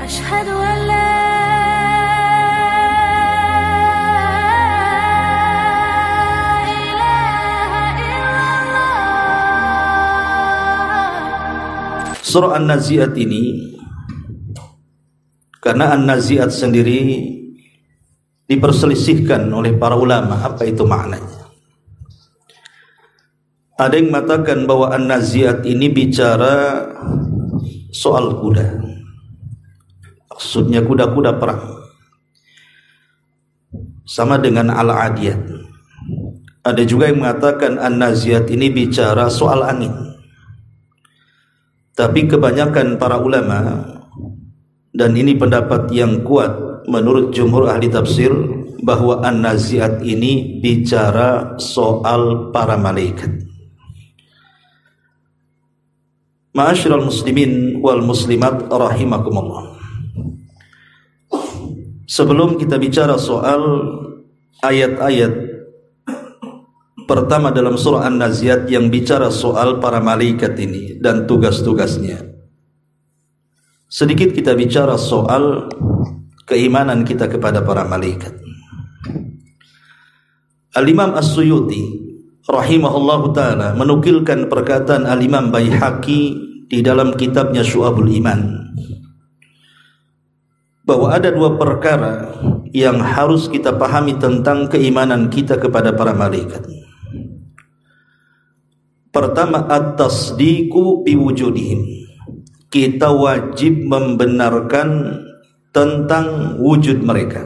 أشهد أن لا Surah An-Nazi'at ini, karena An-Nazi'at sendiri diperselisihkan oleh para ulama apa itu maknanya. Ada yang mengatakan bahwa An-Nazi'at ini bicara soal kuda, maksudnya kuda-kuda perang, sama dengan Al-Adiyat. Ada juga yang mengatakan An-Nazi'at ini bicara soal angin. Tapi kebanyakan para ulama, dan ini pendapat yang kuat menurut jumhur ahli tafsir, bahwa An-Nazi'at ini bicara soal para malaikat. Ma'asyiral muslimin wal muslimat rahimakumullah. Sebelum kita bicara soal ayat-ayat pertama dalam surah An-Nazi'at yang bicara soal para malaikat ini dan tugas-tugasnya, sedikit kita bicara soal keimanan kita kepada para malaikat. Al-Imam As-Suyuti rahimahullahu ta'ala menukilkan perkataan Al-Imam Baihaqi di dalam kitabnya Syu'abul Iman, bahwa ada dua perkara yang harus kita pahami tentang keimanan kita kepada para malaikat. Pertama, at-tasdiqu biwujudihim. Kita wajib membenarkan tentang wujud mereka.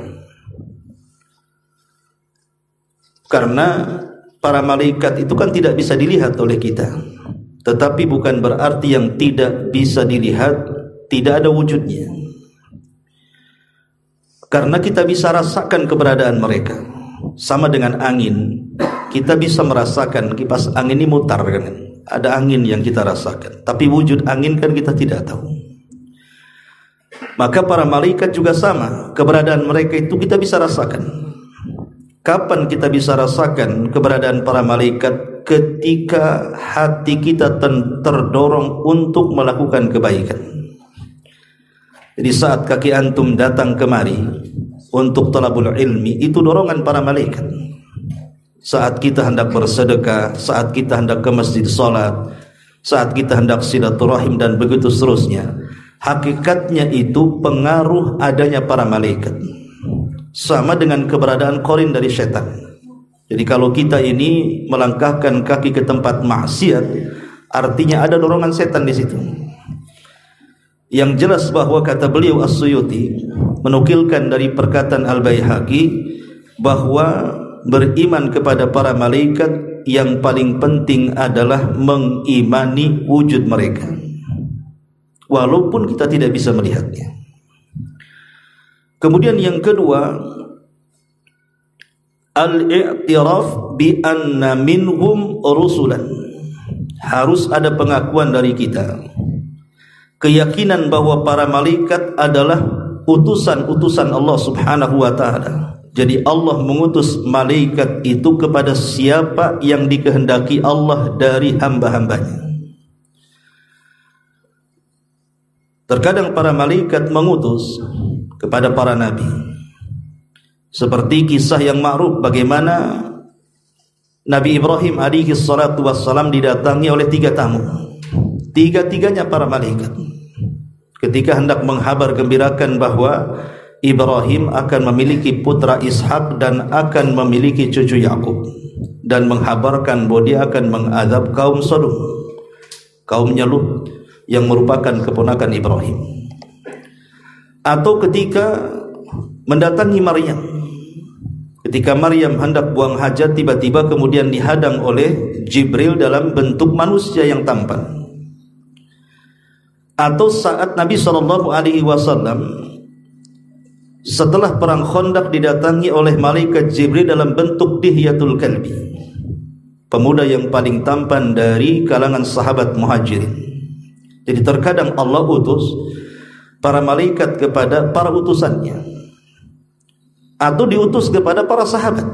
Karena para malaikat itu kan tidak bisa dilihat oleh kita. Tetapi bukan berarti yang tidak bisa dilihat tidak ada wujudnya. Karena kita bisa rasakan keberadaan mereka. Sama dengan angin, kita bisa merasakan kipas angin ini mutar kan? Ada angin yang kita rasakan, tapi wujud angin kan kita tidak tahu. Maka para malaikat juga sama, keberadaan mereka itu kita bisa rasakan. Kapan kita bisa rasakan keberadaan para malaikat? Ketika hati kita terdorong untuk melakukan kebaikan. Jadi saat kaki antum datang kemari untuk talabul ilmi, itu dorongan para malaikat. Saat kita hendak bersedekah, saat kita hendak ke masjid salat, saat kita hendak silaturahim dan begitu seterusnya, hakikatnya itu pengaruh adanya para malaikat. Sama dengan keberadaan korin dari setan. Jadi kalau kita ini melangkahkan kaki ke tempat maksiat, artinya ada dorongan setan di situ. Yang jelas bahwa kata beliau As-Suyuti menukilkan dari perkataan Al-Baihaqi bahwa beriman kepada para malaikat yang paling penting adalah mengimani wujud mereka, walaupun kita tidak bisa melihatnya. Kemudian yang kedua, al-i'tiraf bi anna minhum rusulan. Harus ada pengakuan dari kita, keyakinan bahwa para malaikat adalah utusan-utusan Allah Subhanahu wa ta'ala. Jadi Allah mengutus malaikat itu kepada siapa yang dikehendaki Allah dari hamba-hambanya. Terkadang para malaikat mengutus kepada para nabi. Seperti kisah yang ma'ruf bagaimana Nabi Ibrahim alaihi salatu wassalam didatangi oleh 3 tamu. Tiga-tiganya para malaikat. Ketika hendak menghabar gembirakan bahwa Ibrahim akan memiliki putra Ishak dan akan memiliki cucu Yakub, dan menghabarkan bahwa dia akan mengadab kaum Sodom, kaumnya Lut yang merupakan keponakan Ibrahim. Atau ketika mendatangi Maryam, ketika Maryam hendak buang hajat, tiba-tiba kemudian dihadang oleh Jibril dalam bentuk manusia yang tampan. Atau saat Nabi SAW setelah perang Khandaq didatangi oleh malaikat Jibril dalam bentuk Dihyatul Kalbi, pemuda yang paling tampan dari kalangan sahabat Muhajirin. Jadi terkadang Allah utus para malaikat kepada para utusannya, atau diutus kepada para sahabat.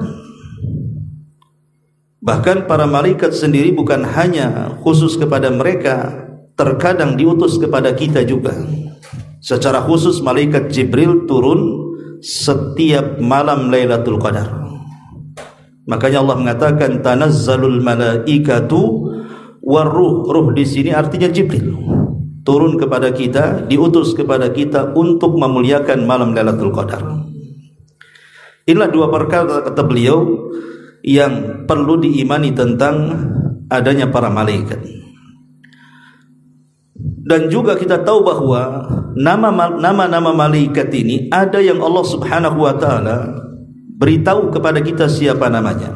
Bahkan para malaikat sendiri bukan hanya khusus kepada mereka, terkadang diutus kepada kita juga. Secara khusus malaikat Jibril turun setiap malam Lailatul Qadar. Makanya Allah mengatakan tanazzalul malaikatu waruh. Ruh di sini artinya Jibril. Turun kepada kita, diutus kepada kita untuk memuliakan malam Lailatul Qadar. Inilah dua perkara kata beliau yang perlu diimani tentang adanya para malaikat. Dan juga kita tahu bahwa nama-nama malaikat ini ada yang Allah Subhanahu wa taala beritahu kepada kita siapa namanya.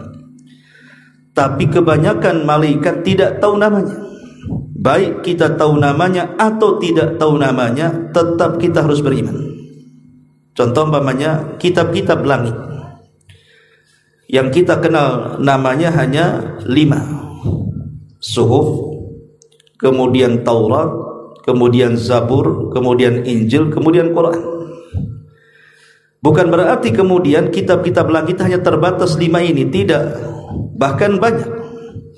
Tapi kebanyakan malaikat tidak tahu namanya. Baik kita tahu namanya atau tidak tahu namanya, tetap kita harus beriman. Contoh umpamanya kitab-kitab langit yang kita kenal namanya hanya 5. Suhuf, kemudian Taurat, kemudian Zabur, kemudian Injil, kemudian Quran. Bukan berarti kemudian kitab-kitab langit hanya terbatas 5 ini, tidak. Bahkan banyak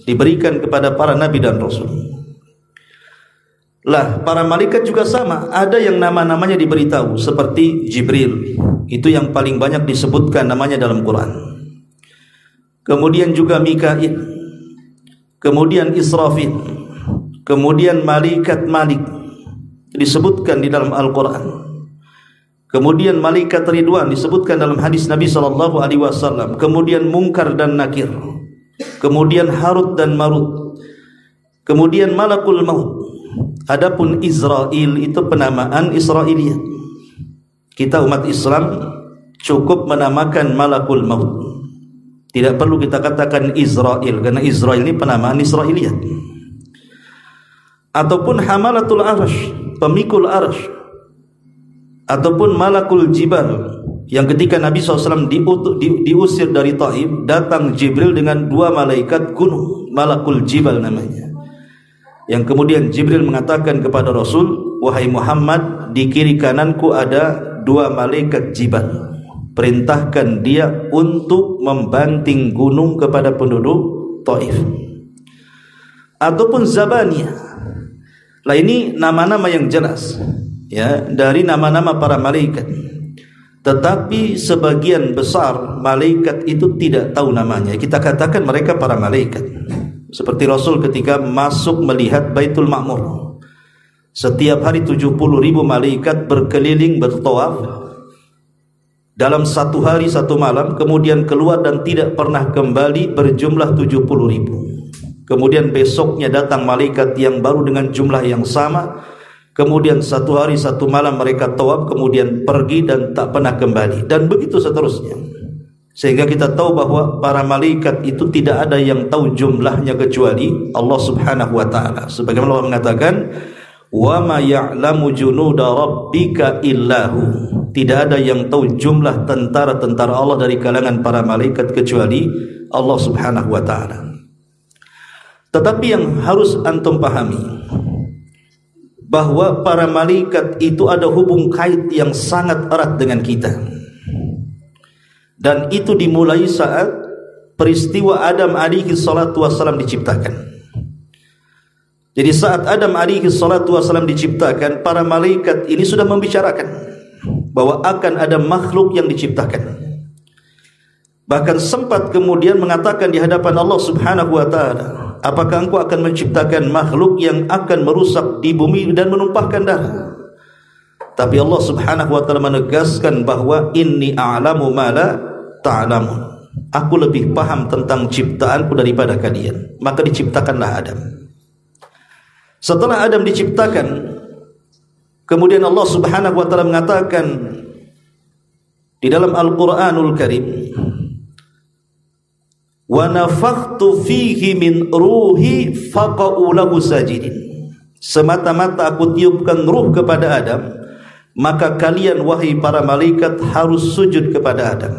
diberikan kepada para nabi dan rasul. Lah, para malaikat juga sama, ada yang nama-namanya diberitahu seperti Jibril. Itu yang paling banyak disebutkan namanya dalam Quran. Kemudian juga Mikail, kemudian Israfil, kemudian malaikat Malik disebutkan di dalam Al-Quran. Kemudian malaikat Ridwan disebutkan dalam hadis Nabi SAW. Kemudian Munkar dan Nakir, kemudian Harut dan Marut, kemudian Malakul Maut. Adapun Israel itu penamaan Israiliyat. Kita umat Islam cukup menamakan Malakul Maut. Tidak perlu kita katakan Israel, karena Israel ini penamaan Israiliyat. Ataupun Hamalatul Arsh, pemikul Arsh. Ataupun Malakul Jibal, yang ketika Nabi SAW diusir dari Taif, datang Jibril dengan 2 malaikat gunung, Malakul Jibal namanya. Yang kemudian Jibril mengatakan kepada Rasul, wahai Muhammad, di kiri kananku ada 2 malaikat Jibal, perintahkan dia untuk membanting gunung kepada penduduk Taif. Ataupun Zabaniyah. Lah, ini nama-nama yang jelas ya dari nama-nama para malaikat. Tetapi sebagian besar malaikat itu tidak tahu namanya. Kita katakan mereka para malaikat. Seperti Rasul ketika masuk melihat Baitul Ma'mur. Setiap hari 70.000 malaikat berkeliling bertawaf dalam 1 hari 1 malam, kemudian keluar dan tidak pernah kembali, berjumlah 70.000. Kemudian besoknya datang malaikat yang baru dengan jumlah yang sama. Kemudian 1 hari 1 malam mereka tawaf, kemudian pergi dan tak pernah kembali, dan begitu seterusnya. Sehingga kita tahu bahwa para malaikat itu tidak ada yang tahu jumlahnya kecuali Allah Subhanahu wa taala. Sebagaimana Allah mengatakan, "Wa ma ya'lamu junuda rabbika illahu." Tidak ada yang tahu jumlah tentara-tentara Allah dari kalangan para malaikat kecuali Allah Subhanahu wa taala. Tetapi yang harus antum pahami bahwa para malaikat itu ada hubung kait yang sangat erat dengan kita. Dan itu dimulai saat peristiwa Adam alaihi salatu wassalam diciptakan. Jadi saat Adam alaihi salatu wassalam diciptakan, para malaikat ini sudah membicarakan bahwa akan ada makhluk yang diciptakan. Bahkan sempat kemudian mengatakan di hadapan Allah Subhanahu wa taala, apakah engkau akan menciptakan makhluk yang akan merusak di bumi dan menumpahkan darah? Tapi Allah Subhanahu wa taala menegaskan bahwa inni a'lamu ma la ta'lamun. Aku lebih paham tentang ciptaanku daripada kalian. Maka diciptakanlah Adam. Setelah Adam diciptakan, kemudian Allah Subhanahu wa taala mengatakan di dalam Al-Qur'anul Karim, wa nafakhtu fihi min ruhi faqa'u lahu sajidin. Semata-mata aku tiupkan ruh kepada Adam, maka kalian wahai para malaikat harus sujud kepada Adam.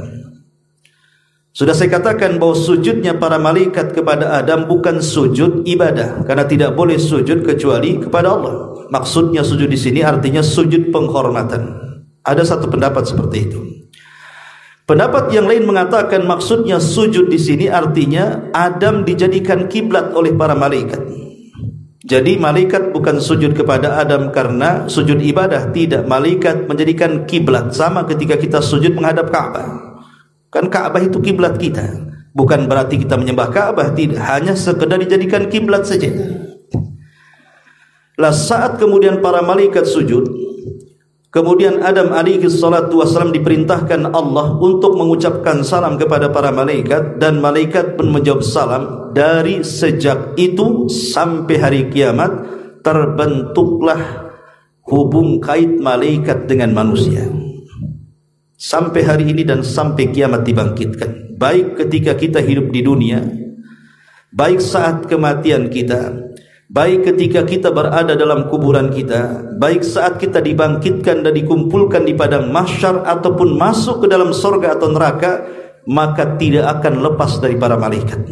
Sudah saya katakan bahwa sujudnya para malaikat kepada Adam bukan sujud ibadah, karena tidak boleh sujud kecuali kepada Allah. Maksudnya sujud di sini artinya sujud penghormatan. Ada satu pendapat seperti itu. Pendapat yang lain mengatakan maksudnya sujud di sini artinya Adam dijadikan kiblat oleh para malaikat. Jadi malaikat bukan sujud kepada Adam karena sujud ibadah, tidak. Malaikat menjadikan kiblat, sama ketika kita sujud menghadap Ka'bah. Kan Ka'bah itu kiblat kita. Bukan berarti kita menyembah Ka'bah, tidak, hanya sekedar dijadikan kiblat saja. Lah saat kemudian para malaikat sujud, kemudian Adam alaihi salatu wasallam diperintahkan Allah untuk mengucapkan salam kepada para malaikat, dan malaikat pun menjawab salam. Dari sejak itu sampai hari kiamat terbentuklah hubung kait malaikat dengan manusia. Sampai hari ini dan sampai kiamat dibangkitkan. Baik ketika kita hidup di dunia, baik saat kematian kita, baik ketika kita berada dalam kuburan kita, baik saat kita dibangkitkan dan dikumpulkan di padang mahsyar ataupun masuk ke dalam surga atau neraka, maka tidak akan lepas dari para malaikat.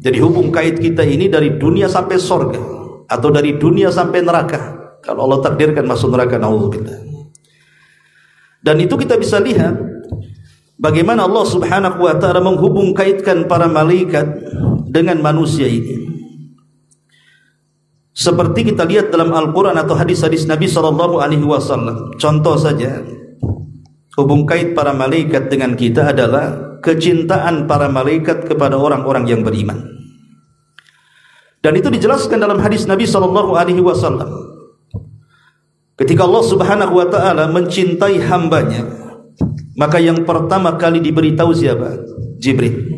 Jadi hubung kait kita ini dari dunia sampai surga atau dari dunia sampai neraka. Kalau Allah takdirkan masuk neraka, naudzubillah. Dan itu kita bisa lihat bagaimana Allah Subhanahu wa taala menghubung kaitkan para malaikat dengan manusia ini. Seperti kita lihat dalam Al-Quran atau hadis-hadis Nabi SAW. Contoh saja, hubung kait para malaikat dengan kita adalah kecintaan para malaikat kepada orang-orang yang beriman. Dan itu dijelaskan dalam hadis Nabi SAW. Ketika Allah Subhanahu wa taala mencintai hambanya, maka yang pertama kali diberitahu siapa? Jibril.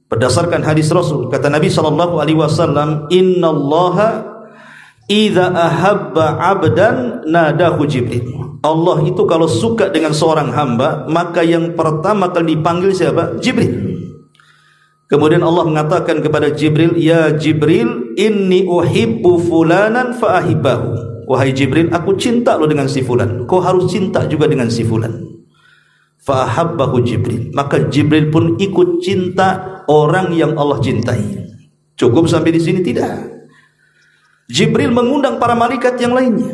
Berdasarkan hadis Rasul, kata Nabi SAW, Innallaha idza ahabba abdan nadahu Jibril. Allah itu kalau suka dengan seorang hamba, maka yang pertama kali dipanggil siapa? Jibril. Kemudian Allah mengatakan kepada Jibril, Ya Jibril, inni uhibbu fulanan fa'ahibbahu. Wahai Jibril, aku cinta lo dengan si fulan, kau harus cinta juga dengan si fulan. Fa'ahabbahu Jibril. Maka Jibril pun ikut cinta orang yang Allah cintai. Cukup sampai di sini? Tidak. Jibril mengundang para malaikat yang lainnya,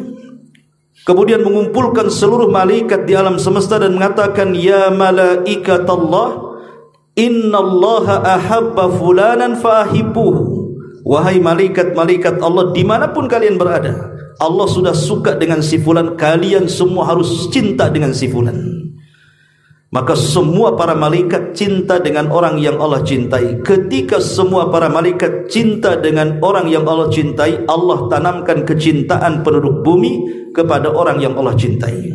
kemudian mengumpulkan seluruh malaikat di alam semesta dan mengatakan, Ya malaikatallah, innallaha ahabba fulanan fa'ahibbuhu. Wahai malaikat-malaikat Allah, dimanapun kalian berada, Allah sudah suka dengan si fulan, kalian semua harus cinta dengan si fulan. Maka semua para malaikat cinta dengan orang yang Allah cintai. Ketika semua para malaikat cinta dengan orang yang Allah cintai, Allah tanamkan kecintaan penduduk bumi kepada orang yang Allah cintai.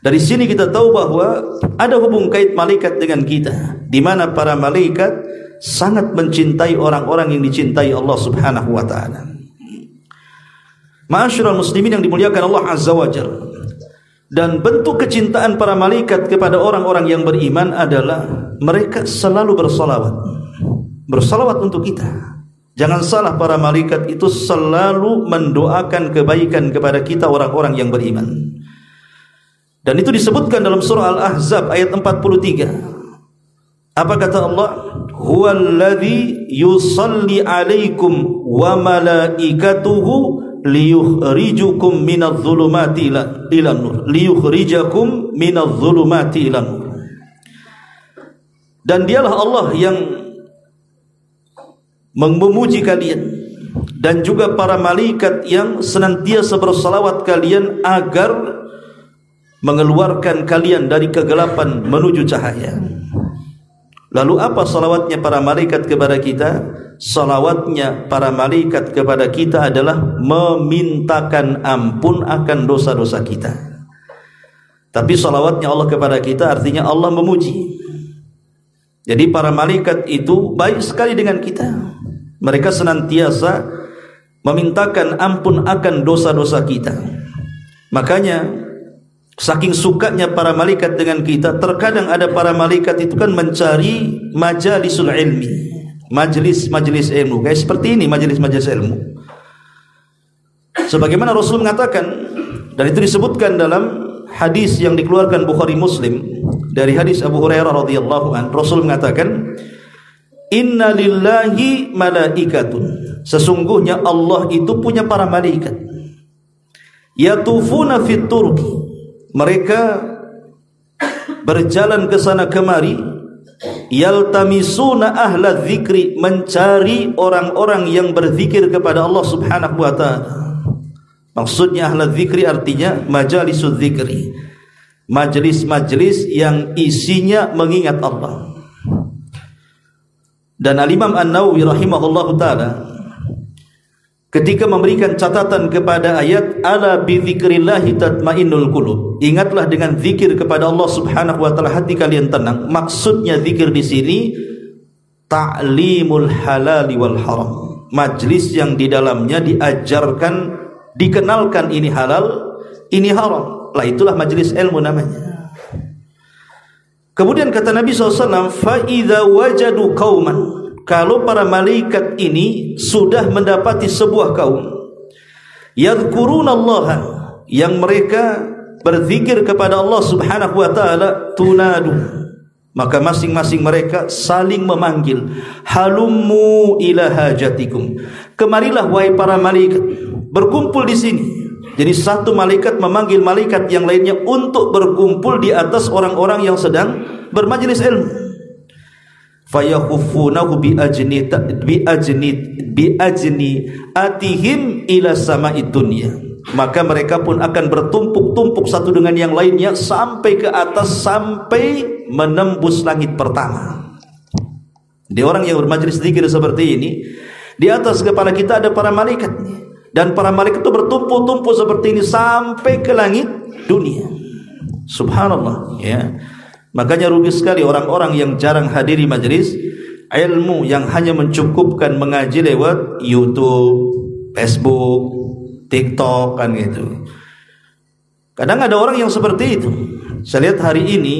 Dari sini kita tahu bahwa ada hubung kait malaikat dengan kita, di mana para malaikat sangat mencintai orang-orang yang dicintai Allah Subhanahu wa taala. Ma'asyiral muslimin yang dimuliakan Allah Azza wa Jalla. Dan bentuk kecintaan para malaikat kepada orang-orang yang beriman adalah mereka selalu bersolawat. Bersolawat untuk kita. Jangan salah, para malaikat itu selalu mendoakan kebaikan kepada kita orang-orang yang beriman. Dan itu disebutkan dalam surah Al-Ahzab ayat 43. Apa kata Allah? Huwallazi yusalli alaikum wa malaikatuhu liyukhrijukum minadh-dhulumati ilan nur, liyukhrijakum minadh-dhulumati ilan nur. Dan dialah Allah yang memuji kalian, dan juga para malaikat yang senantiasa bersalawat kalian agar mengeluarkan kalian dari kegelapan menuju cahaya. Lalu apa salawatnya para malaikat kepada kita? Salawatnya para malaikat kepada kita adalah memintakan ampun akan dosa-dosa kita. Tapi salawatnya Allah kepada kita artinya Allah memuji. Jadi para malaikat itu baik sekali dengan kita. Mereka senantiasa memintakan ampun akan dosa-dosa kita. Makanya saking sukanya para malaikat dengan kita, terkadang ada para malaikat itu kan mencari majalisul ilmi, majelis ilmu, kayak seperti ini, majelis ilmu. Sebagaimana Rasul mengatakan, dan itu disebutkan dalam hadis yang dikeluarkan Bukhari Muslim dari hadis Abu Hurairah radhiyallahu an, Rasul mengatakan, Inna lillahi malaikatun, sesungguhnya Allah itu punya para malaikat, yatufuna fit turqi, mereka berjalan ke sana kemari, yaltamisuna ahla dzikri, mencari orang-orang yang berzikir kepada Allah Subhanahu wa taala. Maksudnya ahla dzikri artinya majalisuz dzikri, majelis-majelis yang isinya mengingat Allah. Dan Al-Imam An-Nawawi rahimahullahu taala ketika memberikan catatan kepada ayat ala bi dzikrillahi tatmainnul qulub, ingatlah dengan zikir kepada Allah Subhanahu wa taala hati kalian tenang. Maksudnya zikir di sini ta'limul halali wal haram, majlis yang di dalamnya diajarkan, dikenalkan ini halal, ini haram. Lah itulah majlis ilmu namanya. Kemudian kata Nabi SAW, fa idza wajadu qauman, kalau para malaikat ini sudah mendapati sebuah kaum yadhkurunallaha, yang mereka berzikir kepada Allah Subhanahu wa taala, tunadu, maka masing-masing mereka saling memanggil, halummu ila hajatikum, kemarilah wahai para malaikat, berkumpul di sini. Jadi satu malaikat memanggil malaikat yang lainnya untuk berkumpul di atas orang-orang yang sedang bermajlis ilmu. Fayakhufunahu bi ajni atihim ila sama'id dunya, maka mereka pun akan bertumpuk-tumpuk satu dengan yang lainnya sampai ke atas, sampai menembus langit pertama. Di orang yang bermajlis zikir seperti ini, di atas kepala kita ada para malaikatnya, dan para malaikat itu bertumpuk-tumpuk seperti ini sampai ke langit dunia. Subhanallah, ya. Makanya rugi sekali orang-orang yang jarang hadiri majelis ilmu, yang hanya mencukupkan mengaji lewat YouTube, Facebook, TikTok, kan gitu. Kadang ada orang yang seperti itu. Saya lihat hari ini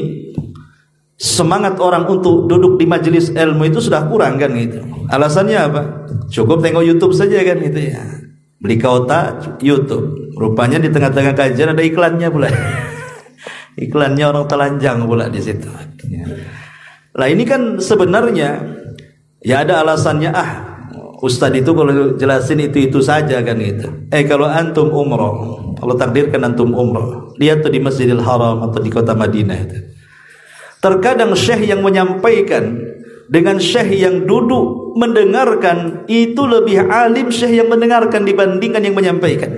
semangat orang untuk duduk di majelis ilmu itu sudah kurang, kan gitu. Alasannya apa? Cukup tengok YouTube saja, kan gitu ya. Beli kuota YouTube, rupanya di tengah-tengah kajian ada iklannya pula. Iklannya orang telanjang pula di situ. Lah ini kan sebenarnya ya ada alasannya, Ustadz itu kalau jelasin itu saja, kan gitu. Kalau antum umroh, kalau takdirkan antum umroh, lihat tuh di Masjidil Haram atau di kota Madinah itu. Terkadang syekh yang menyampaikan dengan syekh yang duduk mendengarkan itu lebih alim syekh yang mendengarkan dibandingkan yang menyampaikan.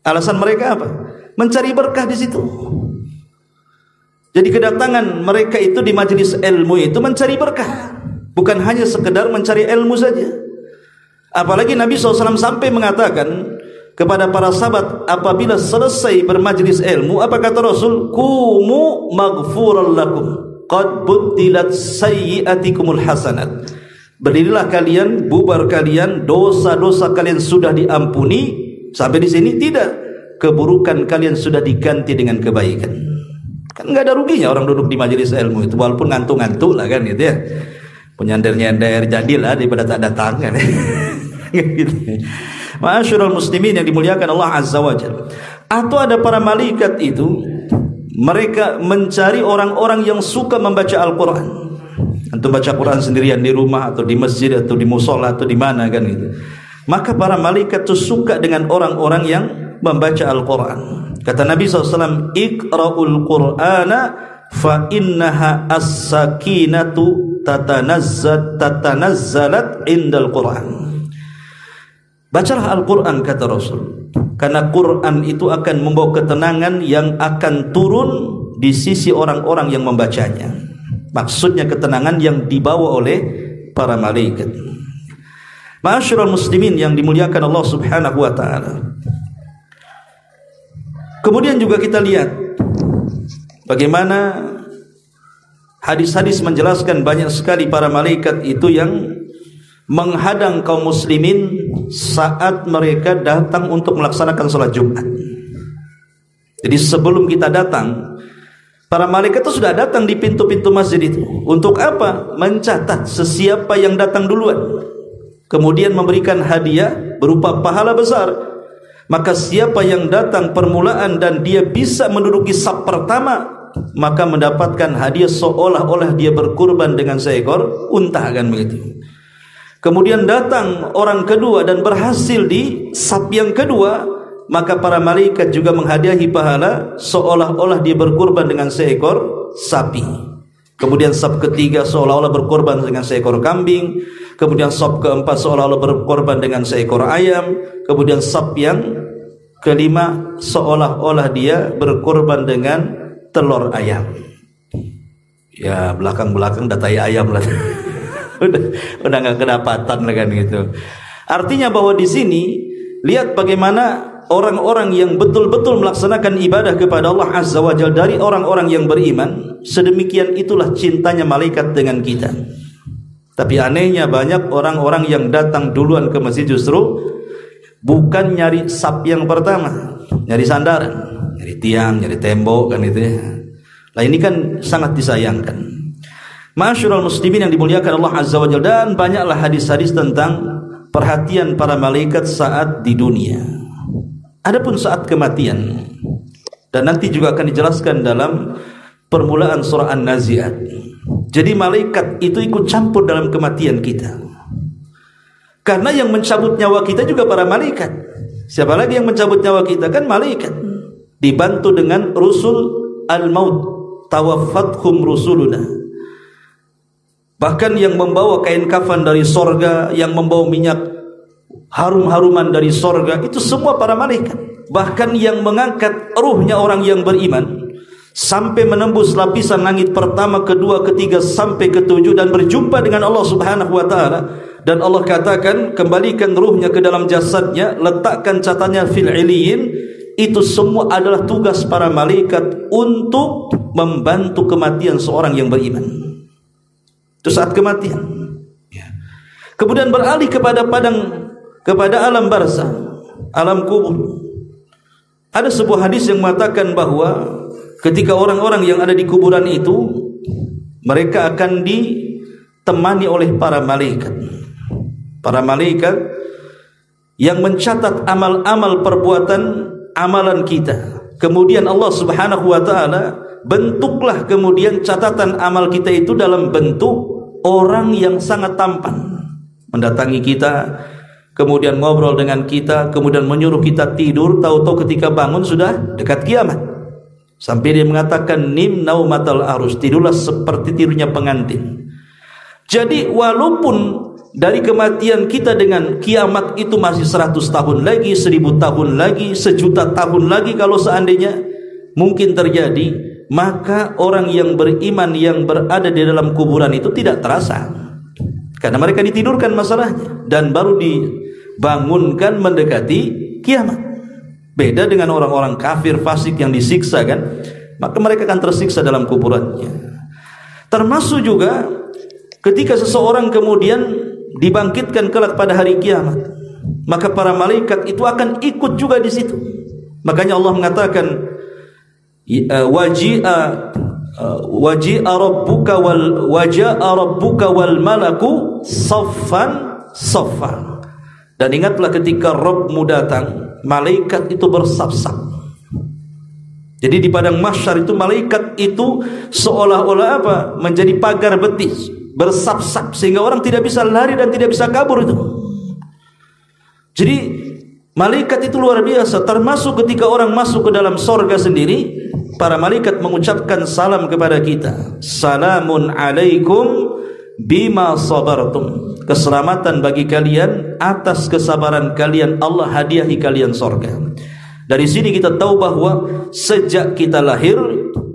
Alasan mereka apa? Mencari berkah di situ. Jadi kedatangan mereka itu di majelis ilmu itu mencari berkah, bukan hanya sekedar mencari ilmu saja. Apalagi Nabi SAW sampai mengatakan kepada para sahabat apabila selesai bermajlis ilmu, apa kata Rasul? Qumu maghfuran lakum qad buddilat sayyi'atikumul hasanat. Berdirilah kalian, bubar kalian, dosa-dosa kalian sudah diampuni. Sampai di sini tidak, keburukan kalian sudah diganti dengan kebaikan. Kan nggak ada ruginya orang duduk di majelis ilmu itu, walaupun ngantuk-ngantuk lah, kan gitu ya. Penyender-nyender jadilah daripada tak datang, kan. Gitu. Ma'asyiral muslimin yang dimuliakan Allah Azza wa Jalla. Atau ada para malaikat itu, mereka mencari orang-orang yang suka membaca Al-Quran. Antum baca Quran sendirian di rumah atau di masjid atau di musola atau di mana, kan gitu. Maka para malaikat itu suka dengan orang-orang yang membaca Al-Quran. Kata Nabi SAW, Iqra'ul Qur'ana fa innaha as-sakinatu tatanazzalat indal Qur'an. Bacalah Al-Quran, kata Rasul, karena Quran itu akan membawa ketenangan yang akan turun di sisi orang-orang yang membacanya. Maksudnya ketenangan yang dibawa oleh para malaikat. Ma'asyiral muslimin yang dimuliakan Allah Subhanahu wa taala. Kemudian juga kita lihat bagaimana hadis-hadis menjelaskan banyak sekali para malaikat itu yang menghadang kaum muslimin saat mereka datang untuk melaksanakan salat Jumat. Jadi sebelum kita datang, para malaikat itu sudah datang di pintu-pintu masjid itu. Untuk apa? Mencatat sesiapa yang datang duluan, kemudian memberikan hadiah berupa pahala besar. Maka siapa yang datang permulaan dan dia bisa menduduki saf pertama, maka mendapatkan hadiah seolah-olah dia berkurban dengan seekor unta, kan begitu. Kemudian datang orang kedua dan berhasil di saf yang kedua, maka para malaikat juga menghadiahi pahala seolah-olah dia berkurban dengan seekor sapi. Kemudian saf ketiga seolah-olah berkorban dengan seekor kambing. Kemudian saf keempat seolah-olah berkorban dengan seekor ayam. Kemudian saf yang kelima seolah-olah dia berkorban dengan telur ayam. Ya belakang-belakang datai ayam lah. udah nggak kedapatan lah kan gitu. Artinya bahwa di sini lihat bagaimana orang-orang yang betul-betul melaksanakan ibadah kepada Allah Azza wa Jalla dari orang-orang yang beriman, sedemikian itulah cintanya malaikat dengan kita. Tapi anehnya banyak orang-orang yang datang duluan ke masjid justru bukan nyari saf yang pertama, nyari sandaran, nyari tiang, nyari tembok kan itu ya. Nah ini kan sangat disayangkan. Ma'asyiral muslimin yang dimuliakan Allah Azza wa Jalla, dan banyaklah hadis-hadis tentang perhatian para malaikat saat di dunia. Adapun saat kematian, dan nanti juga akan dijelaskan dalam permulaan surah An-Nazi'at. Jadi malaikat itu ikut campur dalam kematian kita. Karena yang mencabut nyawa kita juga para malaikat. Siapa lagi yang mencabut nyawa kita? Kan malaikat. Dibantu dengan rusul al-maut, tawaffathum rusuluna. Bahkan yang membawa kain kafan dari sorga, yang membawa minyak harum-haruman dari sorga, itu semua para malaikat. Bahkan yang mengangkat ruhnya orang yang beriman sampai menembus lapisan langit pertama, kedua, ketiga sampai ketujuh dan berjumpa dengan Allah Subhanahu wa taala. Dan Allah katakan, kembalikan ruhnya ke dalam jasadnya, letakkan catatannya fil iliyin. Itu semua adalah tugas para malaikat untuk membantu kematian seorang yang beriman. Itu saat kematian. Kemudian beralih kepada alam barzah, alam kubur. Ada sebuah hadis yang mengatakan bahwa ketika orang-orang yang ada di kuburan itu, mereka akan ditemani oleh para malaikat. Para malaikat yang mencatat amal-amal perbuatan amalan kita. Kemudian Allah Subhanahu wa taala bentuklah kemudian catatan amal kita itu dalam bentuk orang yang sangat tampan, mendatangi kita, kemudian ngobrol dengan kita, kemudian menyuruh kita tidur, tahu-tahu ketika bangun sudah dekat kiamat. Sampai dia mengatakan nim naumatal arus, tidurlah seperti tidurnya pengantin. Jadi walaupun dari kematian kita dengan kiamat itu masih 100 tahun lagi, 1000 tahun lagi, 1.000.000 tahun lagi kalau seandainya mungkin terjadi, maka orang yang beriman yang berada di dalam kuburan itu tidak terasa. Karena mereka ditidurkan masalahnya dan baru dibangunkan mendekati kiamat. Beda dengan orang-orang kafir fasik yang disiksa kan, maka mereka akan tersiksa dalam kuburannya. Termasuk juga ketika seseorang kemudian dibangkitkan kelak pada hari kiamat, maka para malaikat itu akan ikut juga di situ. Makanya Allah mengatakan waji'a rabbuka wal malaku saffan saffa. Dan ingatlah ketika Rabbmu datang, malaikat itu bersaf-saf. Jadi di padang mahsyar itu malaikat itu seolah-olah apa? Menjadi pagar betis, bersaf-saf sehingga orang tidak bisa lari dan tidak bisa kabur itu. Jadi malaikat itu luar biasa. Termasuk ketika orang masuk ke dalam sorga sendiri, para malaikat mengucapkan salam kepada kita. Salamun alaikum bima sabartum. Keselamatan bagi kalian atas kesabaran kalian, Allah hadiahi kalian sorga. Dari sini kita tahu bahwa sejak kita lahir,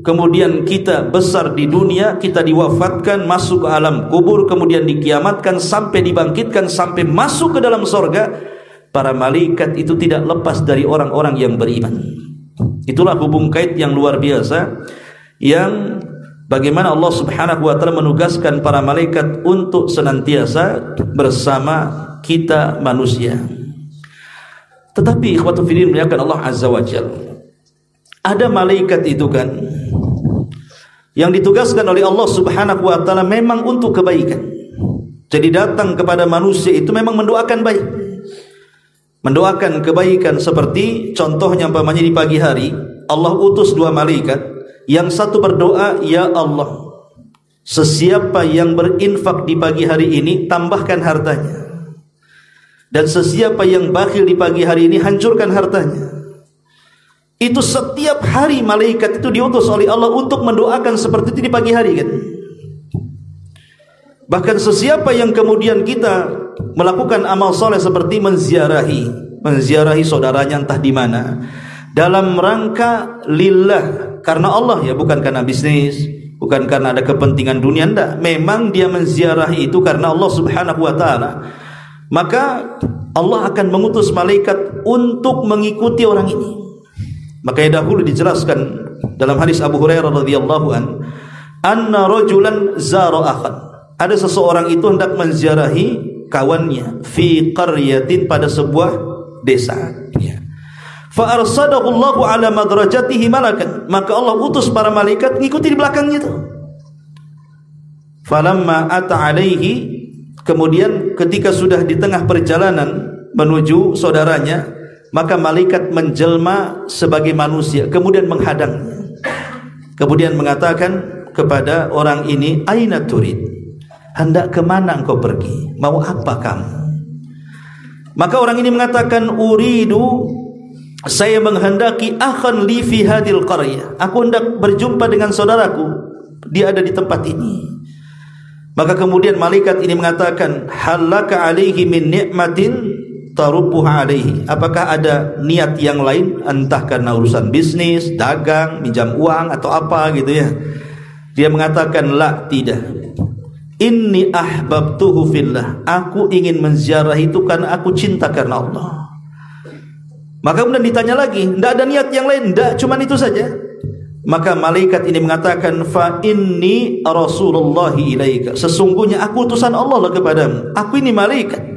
kemudian kita besar di dunia, kita diwafatkan, masuk ke alam kubur, kemudian dikiamatkan, sampai dibangkitkan, sampai masuk ke dalam sorga, para malaikat itu tidak lepas dari orang-orang yang beriman. Itulah hubung kait yang luar biasa, yang bagaimana Allah Subhanahu wa taala menugaskan para malaikat untuk senantiasa bersama kita manusia. Tetapi ikhwatu fillah muliakan Allah Azza wa Jalla, ada malaikat itu kan yang ditugaskan oleh Allah Subhanahu wa taala memang untuk kebaikan. Jadi datang kepada manusia itu memang mendoakan baik, mendoakan kebaikan. Seperti contohnya umpamanya di pagi hari Allah utus 2 malaikat, yang satu berdoa, ya Allah, sesiapa yang berinfak di pagi hari ini tambahkan hartanya, dan sesiapa yang bakhil di pagi hari ini hancurkan hartanya. Itu setiap hari malaikat itu diutus oleh Allah untuk mendoakan seperti itu di pagi hari kan. Bahkan sesiapa yang kemudian kita melakukan amal soleh seperti menziarahi saudaranya entah di mana, dalam rangka lillah, karena Allah ya, bukan karena bisnis, bukan karena ada kepentingan dunia, enggak. Memang dia menziarahi itu karena Allah Subhanahu wa taala. Maka Allah akan mengutus malaikat untuk mengikuti orang ini. Makanya dahulu dijelaskan dalam hadis Abu Hurairah radhiyallahu an, anna rajulan zara akhan. Ada seseorang itu hendak menziarahi kawannya fi qaryatin, pada sebuah desa. Fa arsadahu Allahu ala madrajatihi malakan. Maka Allah utus para malaikat ngikuti di belakangnya itu. Falamma ata alaihi, kemudian ketika sudah di tengah perjalanan menuju saudaranya, maka malaikat menjelma sebagai manusia kemudian menghadangnya. Kemudian mengatakan kepada orang ini, aina turid, hendak kemana engkau pergi, mau apa kamu? Maka orang ini mengatakan, uridu, saya menghendaki akhan li fi hadil qaryah, aku hendak berjumpa dengan saudaraku, dia ada di tempat ini. Maka kemudian malaikat ini mengatakan, halaka alaihi min ni'matin tarubuha alaihi, apakah ada niat yang lain, entah karena urusan bisnis, dagang, minjam uang atau apa gitu ya. Dia mengatakan, la, tidak, inni ahbabtuhu fillah, aku ingin menziarah itu karena aku cinta karena Allah. Maka kemudian ditanya lagi, tidak ada niat yang lain? Tidak, cuma itu saja. Maka malaikat ini mengatakan, fa inni rasulullahi ilaika, sesungguhnya aku utusan Allah kepadamu, aku ini malaikat.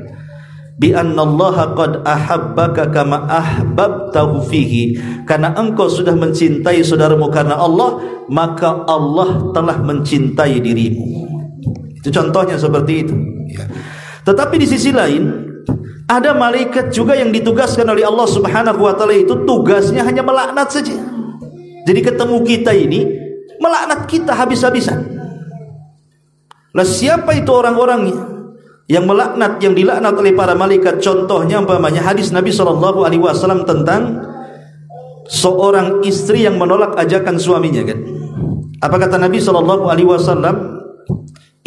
Bi annallaha qad ahabbaka kama ahbabtahu fihi, karena engkau sudah mencintai saudaramu karena Allah, maka Allah telah mencintai dirimu. Itu contohnya seperti itu ya. Tetapi di sisi lain ada malaikat juga yang ditugaskan oleh Allah Subhanahu wa taala, itu tugasnya hanya melaknat saja. Jadi ketemu kita ini melaknat kita habis-habisan. Lah siapa itu orang-orangnya yang melaknat, yang dilaknat oleh para malaikat? Contohnya umpamanya hadis Nabi SAW tentang seorang istri yang menolak ajakan suaminya kan. Apa kata Nabi SAW?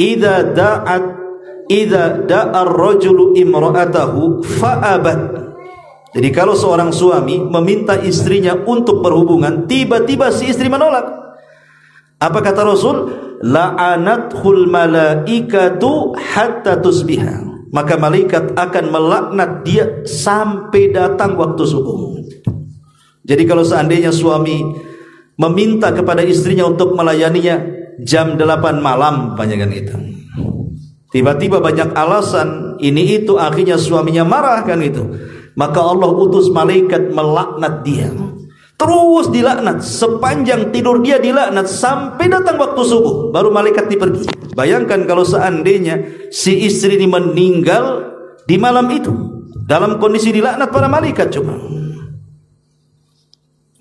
Idza da'a ar-rajulu imra'atahu fa'abat. Jadi kalau seorang suami meminta istrinya untuk berhubungan, tiba-tiba si istri menolak, apa kata Rasul? La'anathul malaikatu hatta tusbiha, maka malaikat akan melaknat dia sampai datang waktu subuh. Jadi kalau seandainya suami meminta kepada istrinya untuk melayaninya jam 8 malam, banyak kan itu, tiba-tiba banyak alasan ini itu, akhirnya suaminya marah kan itu, maka Allah utus malaikat melaknat dia. Terus dilaknat, sepanjang tidur dia dilaknat sampai datang waktu subuh, baru malaikat dipergi. Bayangkan kalau seandainya si istri ini meninggal di malam itu dalam kondisi dilaknat para malaikat. Coba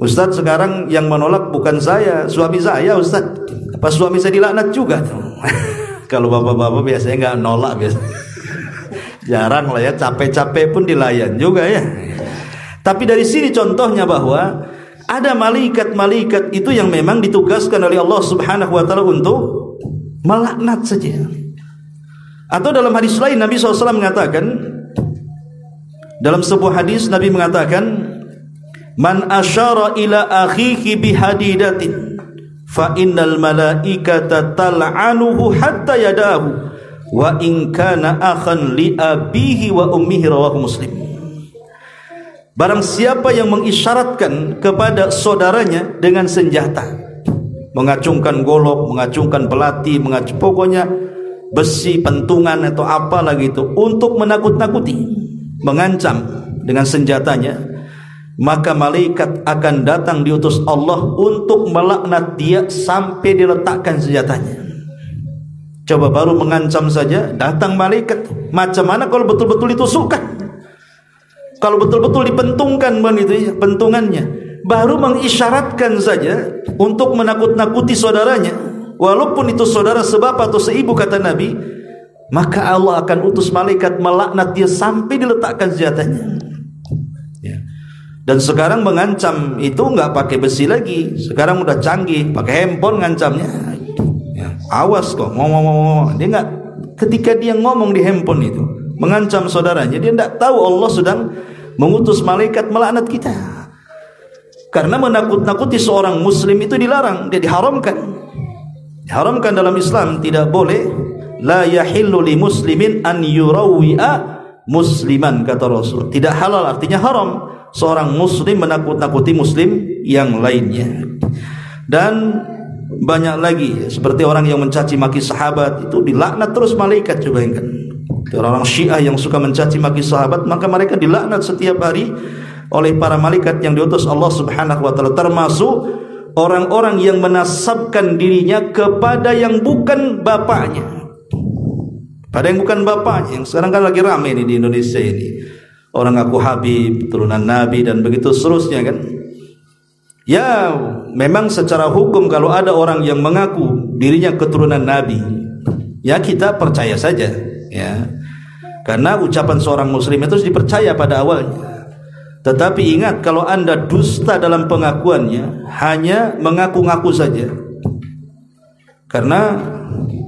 Ustaz, sekarang yang menolak bukan saya, suami saya Ustaz. Apa suami saya dilaknat juga? Kalau bapak-bapak biasanya nggak nolak, biasanya jarang lah ya, capek-capek pun dilayan juga ya. Tapi dari sini contohnya bahwa ada malaikat-malaikat itu yang memang ditugaskan oleh Allah Subhanahu wa taala untuk melaknat saja. Atau dalam hadis lain Nabi SAW mengatakan, dalam sebuah hadis Nabi mengatakan, man asyara ila akhihi bihadidatin fa innal malaikata tal'anuhu hatta yadahu wa in kana akhan li abihi wa ummihi, rawahu Muslim. Barang siapa yang mengisyaratkan kepada saudaranya dengan senjata, mengacungkan golok, mengacungkan pelati, pokoknya besi, pentungan atau apa lagi itu, untuk menakut-nakuti, mengancam dengan senjatanya, maka malaikat akan datang diutus Allah untuk melaknat dia sampai diletakkan senjatanya. Coba baru mengancam saja datang malaikat, macam mana kalau betul-betul ditusukkan? Kalau betul-betul dipentungkan begitu pentungannya, baru mengisyaratkan saja untuk menakut-nakuti saudaranya, walaupun itu saudara sebapak atau seibu kata Nabi, maka Allah akan utus malaikat melaknat dia sampai diletakkan senjatanya ya. Dan sekarang mengancam itu nggak pakai besi lagi, sekarang udah canggih, pakai handphone ngancamnya ya. Awas kok ngomong-ngomong, dia nggak ketika dia ngomong di handphone itu, mengancam saudaranya, dia tidak tahu Allah sedang mengutus malaikat melaknat kita. Karena menakut-nakuti seorang muslim itu dilarang, dia diharamkan. Diharamkan dalam Islam, tidak boleh. La yahillu li muslimin an yurawwi'a musliman, kata Rasul. Tidak halal artinya haram seorang muslim menakut-nakuti muslim yang lainnya. Dan banyak lagi seperti orang yang mencaci maki sahabat itu dilaknat terus malaikat. Coba bayangkan, orang-orang Syiah yang suka mencaci maki sahabat, maka mereka dilaknat setiap hari oleh para malaikat yang diutus Allah Subhanahu wa taala, termasuk orang-orang yang menasabkan dirinya kepada yang bukan bapaknya. Pada yang bukan bapaknya, yang sekarang kan lagi ramai ini di Indonesia ini. Orang ngaku Habib, turunan Nabi dan begitu seterusnya kan. Ya, memang secara hukum kalau ada orang yang mengaku dirinya keturunan Nabi, ya kita percaya saja, ya. Karena ucapan seorang muslim itu harus dipercaya pada awalnya. Tetapi ingat, kalau Anda dusta dalam pengakuannya, hanya mengaku-ngaku saja. Karena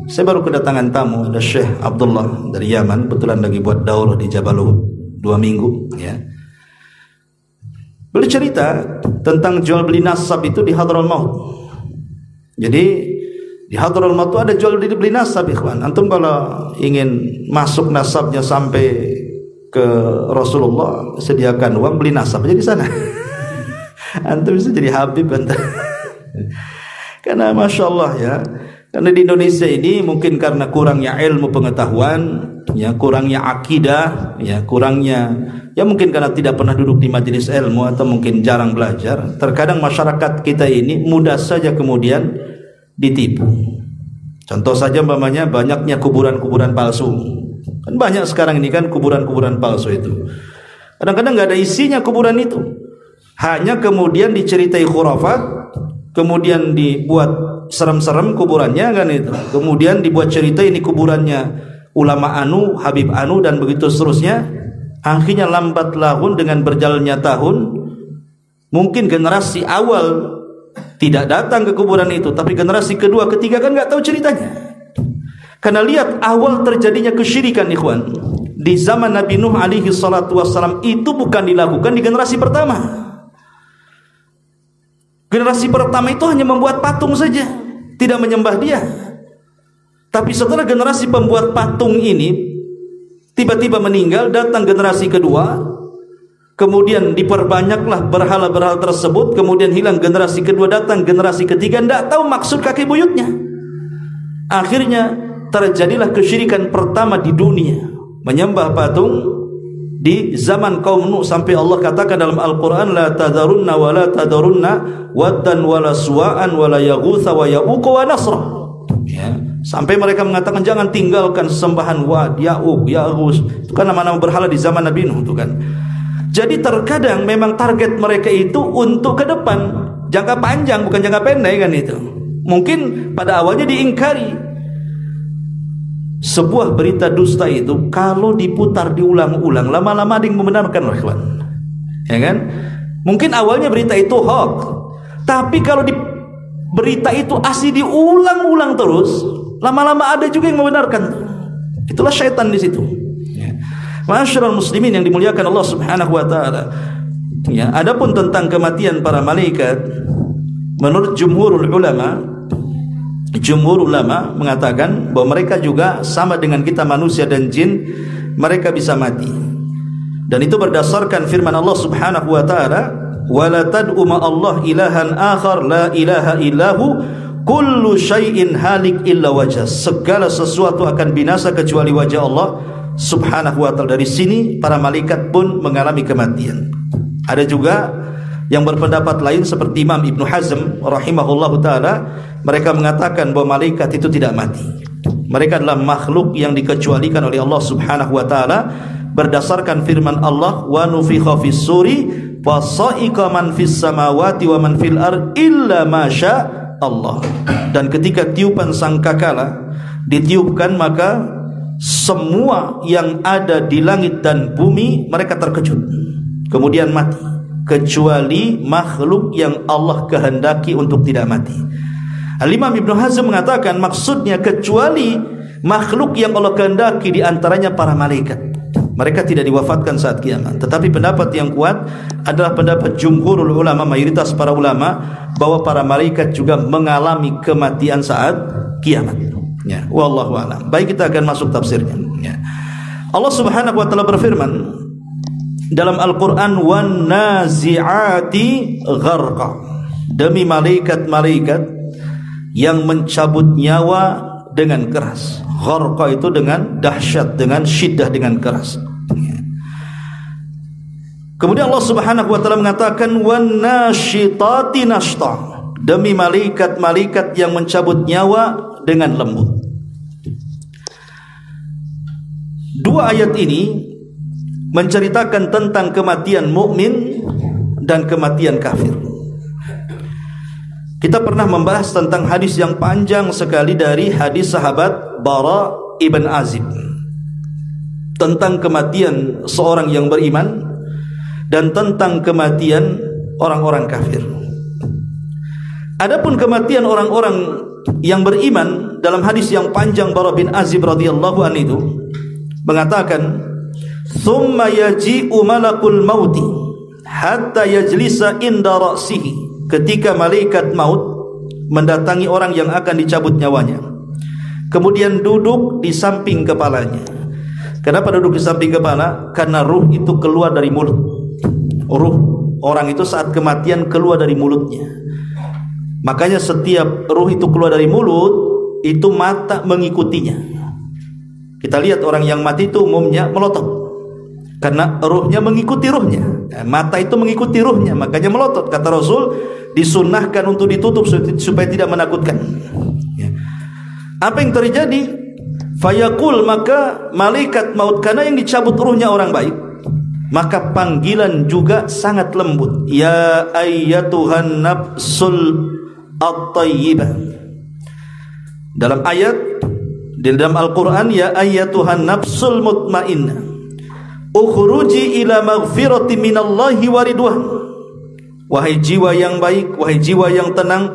saya baru kedatangan tamu, ada Syekh Abdullah dari Yaman, kebetulan lagi buat daurah di Jabal Uhud 2 minggu, ya. Beliau cerita tentang jual beli nasab itu di Hadraul Maut. Jadi di Hadraul Maut itu ada jual beli nasab, ikhwan. Antum kalau ingin masuk nasabnya sampai ke Rasulullah, sediakan uang, beli nasab aja di sana. Antum bisa jadi Habib antum. Karena Masya Allah ya, karena di Indonesia ini mungkin karena kurangnya ilmu pengetahuan, ya, kurangnya akidah, ya, kurangnya, ya mungkin karena tidak pernah duduk di majelis ilmu atau mungkin jarang belajar, terkadang masyarakat kita ini mudah saja kemudian ditipu. Contoh saja umpamanya banyaknya kuburan-kuburan palsu. Kan banyak sekarang ini kan kuburan-kuburan palsu itu. Kadang-kadang nggak ada isinya kuburan itu. Hanya kemudian diceritai khurafat, kemudian dibuat serem-serem kuburannya kan itu. Kemudian dibuat cerita ini kuburannya ulama anu, Habib anu dan begitu seterusnya. Akhirnya lambat laun dengan berjalannya tahun, mungkin generasi awal tidak datang ke kuburan itu, tapi generasi kedua, ketiga kan nggak tahu ceritanya. Karena lihat awal terjadinya kesyirikan, ikhwan, di zaman Nabi Nuh alaihi salatu wassalam itu bukan dilakukan di generasi pertama. Generasi pertama itu hanya membuat patung saja, tidak menyembah dia. Tapi setelah generasi pembuat patung ini tiba-tiba meninggal, datang generasi kedua, kemudian diperbanyaklah berhala-berhala tersebut, kemudian hilang generasi kedua, datang generasi ketiga, tidak tahu maksud kakek buyutnya. Akhirnya terjadilah kesyirikan pertama di dunia, menyembah patung di zaman kaum Nuh, sampai Allah katakan dalam Al-Quran, la tadarunna wa la tadarunna waddan wa la suwa'an wa la yaghutha wa ya'uq wa nasra, ya, sampai mereka mengatakan jangan tinggalkan sembahan Wad, Ya'uq, Ya'ghus, itu kan nama-nama berhala di zaman Nabi Nuh itu kan. Jadi terkadang memang target mereka itu untuk ke depan, jangka panjang bukan jangka pendek kan itu. Mungkin pada awalnya diingkari. Sebuah berita dusta itu kalau diputar diulang-ulang, lama-lama ada yang membenarkan, kawan. Ya kan? Mungkin awalnya berita itu hoax, tapi kalau di berita itu asli diulang-ulang terus, lama-lama ada juga yang membenarkan. Itulah syaitan di situ. Ya. Ma'asyiral muslimin yang dimuliakan Allah Subhanahu wa taala. Ya, adapun tentang kematian para malaikat, menurut jumhur ulama mengatakan bahwa mereka juga sama dengan kita manusia dan jin, mereka bisa mati. Dan itu berdasarkan firman Allah Subhanahu wa taala, "Wa la tad'u ma Allah ilahan akhar la ilaha illahu kullu syai'in halik illa wajah." Segala sesuatu akan binasa kecuali wajah Allah Subhanahu wa taala. Dari sini para malaikat pun mengalami kematian. Ada juga yang berpendapat lain seperti Imam Ibnu Hazm rahimahullahu taala, mereka mengatakan bahwa malaikat itu tidak mati. Mereka adalah makhluk yang dikecualikan oleh Allah Subhanahu wa taala berdasarkan firman Allah, wa nufikha fis suri fa sa'iqa man fis samawati wa man fil ard illa ma sya Allah. Dan ketika tiupan sangkakala ditiupkan, maka semua yang ada di langit dan bumi mereka terkejut, kemudian mati, kecuali makhluk yang Allah kehendaki untuk tidak mati. Al-Imam Ibnu Hazm mengatakan maksudnya kecuali makhluk yang Allah kehendaki di antaranya para malaikat. Mereka tidak diwafatkan saat kiamat. Tetapi pendapat yang kuat adalah pendapat jumhurul ulama, mayoritas para ulama, bahwa para malaikat juga mengalami kematian saat kiamat. Ya, wallahu a'lam. Baik, kita akan masuk tafsirnya. Ya. Allah Subhanahu wa taala berfirman dalam Al-Qur'an, "Wan nazi'ati gharqa." Demi malaikat-malaikat yang mencabut nyawa dengan keras. Gharqa itu dengan dahsyat, dengan syiddah, dengan keras. Kemudian Allah Subhanahu wa taala mengatakan, "Wan nasyitati nashta." Demi malaikat-malaikat yang mencabut nyawa dengan lembut. Dua ayat ini menceritakan tentang kematian mukmin dan kematian kafir. Kita pernah membahas tentang hadis yang panjang sekali dari hadis sahabat Bara ibn Azib tentang kematian seorang yang beriman dan tentang kematian orang-orang kafir. Adapun kematian orang-orang yang beriman, dalam hadis yang panjang Bara bin Azib radhiyallahu anhu itu mengatakan, "Tsumma yaji'u malakul mauti hatta yajlisa inda ra'sihi." Ketika malaikat maut mendatangi orang yang akan dicabut nyawanya, kemudian duduk di samping kepalanya. Kenapa duduk di samping kepala? Karena ruh itu keluar dari mulut. Ruh orang itu saat kematian keluar dari mulutnya. Makanya setiap ruh itu keluar dari mulut, itu mata mengikutinya. Kita lihat orang yang mati itu umumnya melotot, karena ruhnya mengikuti ruhnya. Mata itu mengikuti ruhnya, makanya melotot. Kata Rasul, disunnahkan untuk ditutup supaya tidak menakutkan. Apa yang terjadi? Fayaqul, maka malaikat maut, karena yang dicabut ruhnya orang baik, maka panggilan juga sangat lembut. Ya ayyatuhan nafsul at-tayyibah. Dalam ayat di dalam Al-Quran, ya ayyatuhan nafsul mutmainnah, ukhruji ila maghfirati minallahi wa ridwan. Wahai jiwa yang baik, wahai jiwa yang tenang,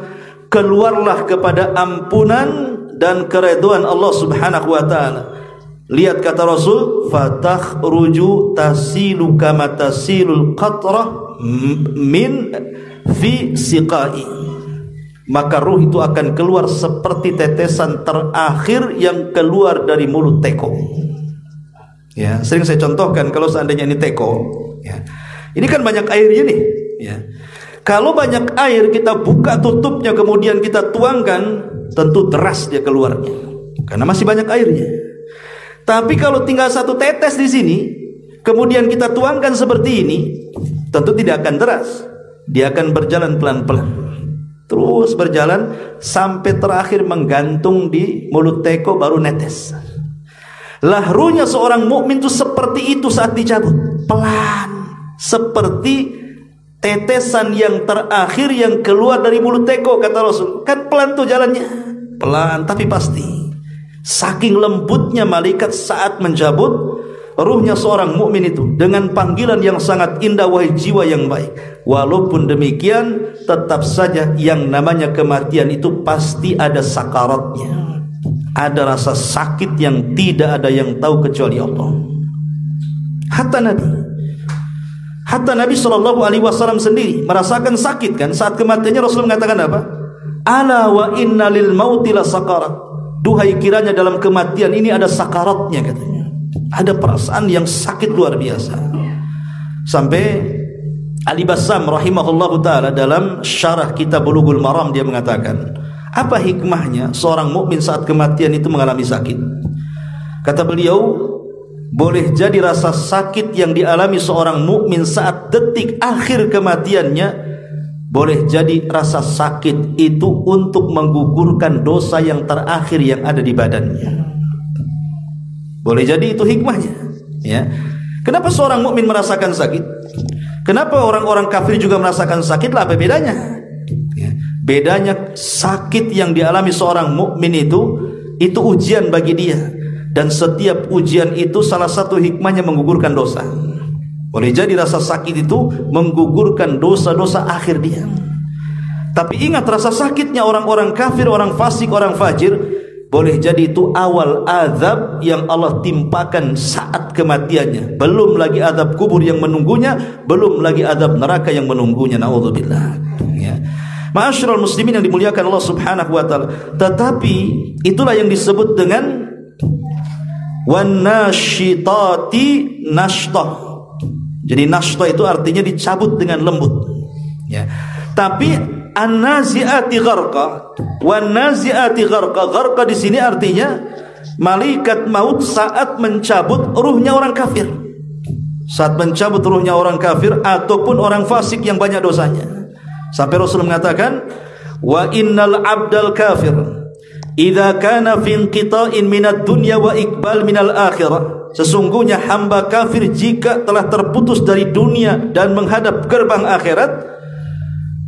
keluarlah kepada ampunan dan keridhaan Allah Subhanahu wa taala. Lihat kata Rasul, fatakhruju tasilu kama tasilul qatrah min fi siqai. Maka ruh itu akan keluar seperti tetesan terakhir yang keluar dari mulut teko. Ya, sering saya contohkan kalau seandainya ini teko, ya. Ini kan banyak airnya nih, ya. Kalau banyak air, kita buka tutupnya kemudian kita tuangkan, tentu deras dia keluarnya karena masih banyak airnya. Tapi kalau tinggal satu tetes di sini, kemudian kita tuangkan seperti ini, tentu tidak akan deras. Dia akan berjalan pelan-pelan, terus berjalan sampai terakhir menggantung di mulut teko, baru netes. Lahrunya seorang mukmin itu seperti itu saat dicabut, pelan, seperti tetesan yang terakhir yang keluar dari mulut teko. Kata Rasul, kan pelan tuh jalannya, pelan tapi pasti. Saking lembutnya malaikat saat mencabut ruhnya seorang mukmin itu dengan panggilan yang sangat indah, wahai jiwa yang baik. Walaupun demikian, tetap saja yang namanya kematian itu pasti ada sakaratnya, ada rasa sakit yang tidak ada yang tahu kecuali Allah. Hatta Nabi SAW sendiri merasakan sakit kan saat kematiannya. Rasul mengatakan apa? Ala wa inna lil mauti la sakarat. Duhai, kiranya dalam kematian ini ada sakaratnya, katanya. Ada perasaan yang sakit luar biasa. Sampai Ali Bassam rahimahullahu ta'ala dalam syarah kitab Bulughul Maram, dia mengatakan, apa hikmahnya seorang mukmin saat kematian itu mengalami sakit? Kata beliau, boleh jadi rasa sakit yang dialami seorang mukmin saat detik akhir kematiannya, boleh jadi rasa sakit itu untuk menggugurkan dosa yang terakhir yang ada di badannya. Boleh jadi itu hikmahnya, ya. Kenapa seorang mukmin merasakan sakit? Kenapa orang-orang kafir juga merasakan sakit? Lah, apa bedanya? Ya. Bedanya sakit yang dialami seorang mukmin itu ujian bagi dia. Dan setiap ujian itu salah satu hikmahnya menggugurkan dosa. Boleh jadi rasa sakit itu menggugurkan dosa-dosa akhir dia. Tapi ingat, rasa sakitnya orang-orang kafir, orang fasik, orang fajir, boleh jadi itu awal azab yang Allah timpakan saat kematiannya. Belum lagi azab kubur yang menunggunya, belum lagi azab neraka yang menunggunya. Naudzubillah. Ya. Ma'asyiral muslimin yang dimuliakan Allah Subhanahu wa taala. Tetapi itulah yang disebut dengan wan nasyitati nashtah. Jadi nashtah itu artinya dicabut dengan lembut. Ya. Tapi an-nazi'ati gharqa, wan-nazi'ati gharqa. Gharqa di sini artinya malaikat maut saat mencabut ruhnya orang kafir. Saat mencabut ruhnya orang kafir ataupun orang fasik yang banyak dosanya. Sampai Rasul mengatakan, wa innal 'abdal kafir idza kana fi inqita'in minad dunya wa iqbal minal akhirah. Sesungguhnya hamba kafir jika telah terputus dari dunia dan menghadap gerbang akhirat,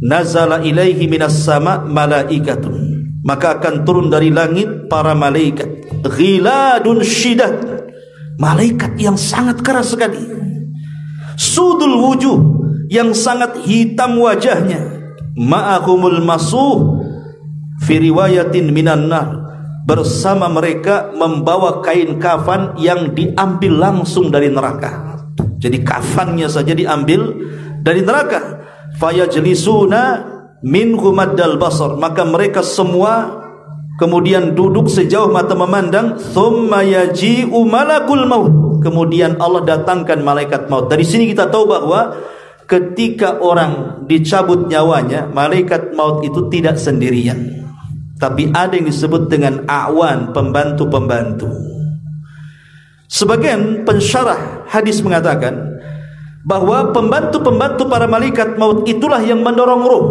nazala ilaihi minas sama malaikatun, maka akan turun dari langit para malaikat, ghiladun syidah, malaikat yang sangat keras sekali, sudul wujuh, yang sangat hitam wajahnya, ma'ahumul masuh fi riwayatin minan nar, bersama mereka membawa kain kafan yang diambil langsung dari neraka. Jadi kafannya saja diambil dari neraka. Fayajlisuna minhu maddal basar, maka mereka semua kemudian duduk sejauh mata memandang. Thumma yaji'u malakul maut, kemudian Allah datangkan malaikat maut. Dari sini kita tahu bahwa ketika orang dicabut nyawanya, malaikat maut itu tidak sendirian, tapi ada yang disebut dengan awan, pembantu-pembantu. Sebagian pensyarah hadis mengatakan bahwa pembantu-pembantu para malaikat maut itulah yang mendorong ruh.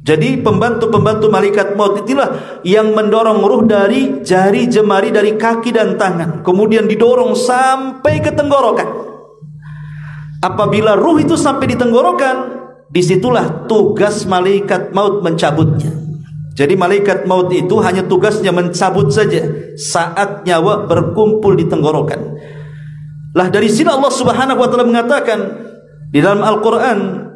Jadi pembantu-pembantu malaikat maut itulah yang mendorong ruh dari jari jemari, dari kaki dan tangan, kemudian didorong sampai ke tenggorokan. Apabila ruh itu sampai di tenggorokan, disitulah tugas malaikat maut mencabutnya. Jadi malaikat maut itu hanya tugasnya mencabut saja saat nyawa berkumpul di tenggorokan. Lah dari sini Allah Subhanahu wa taala mengatakan di dalam Al-Qur'an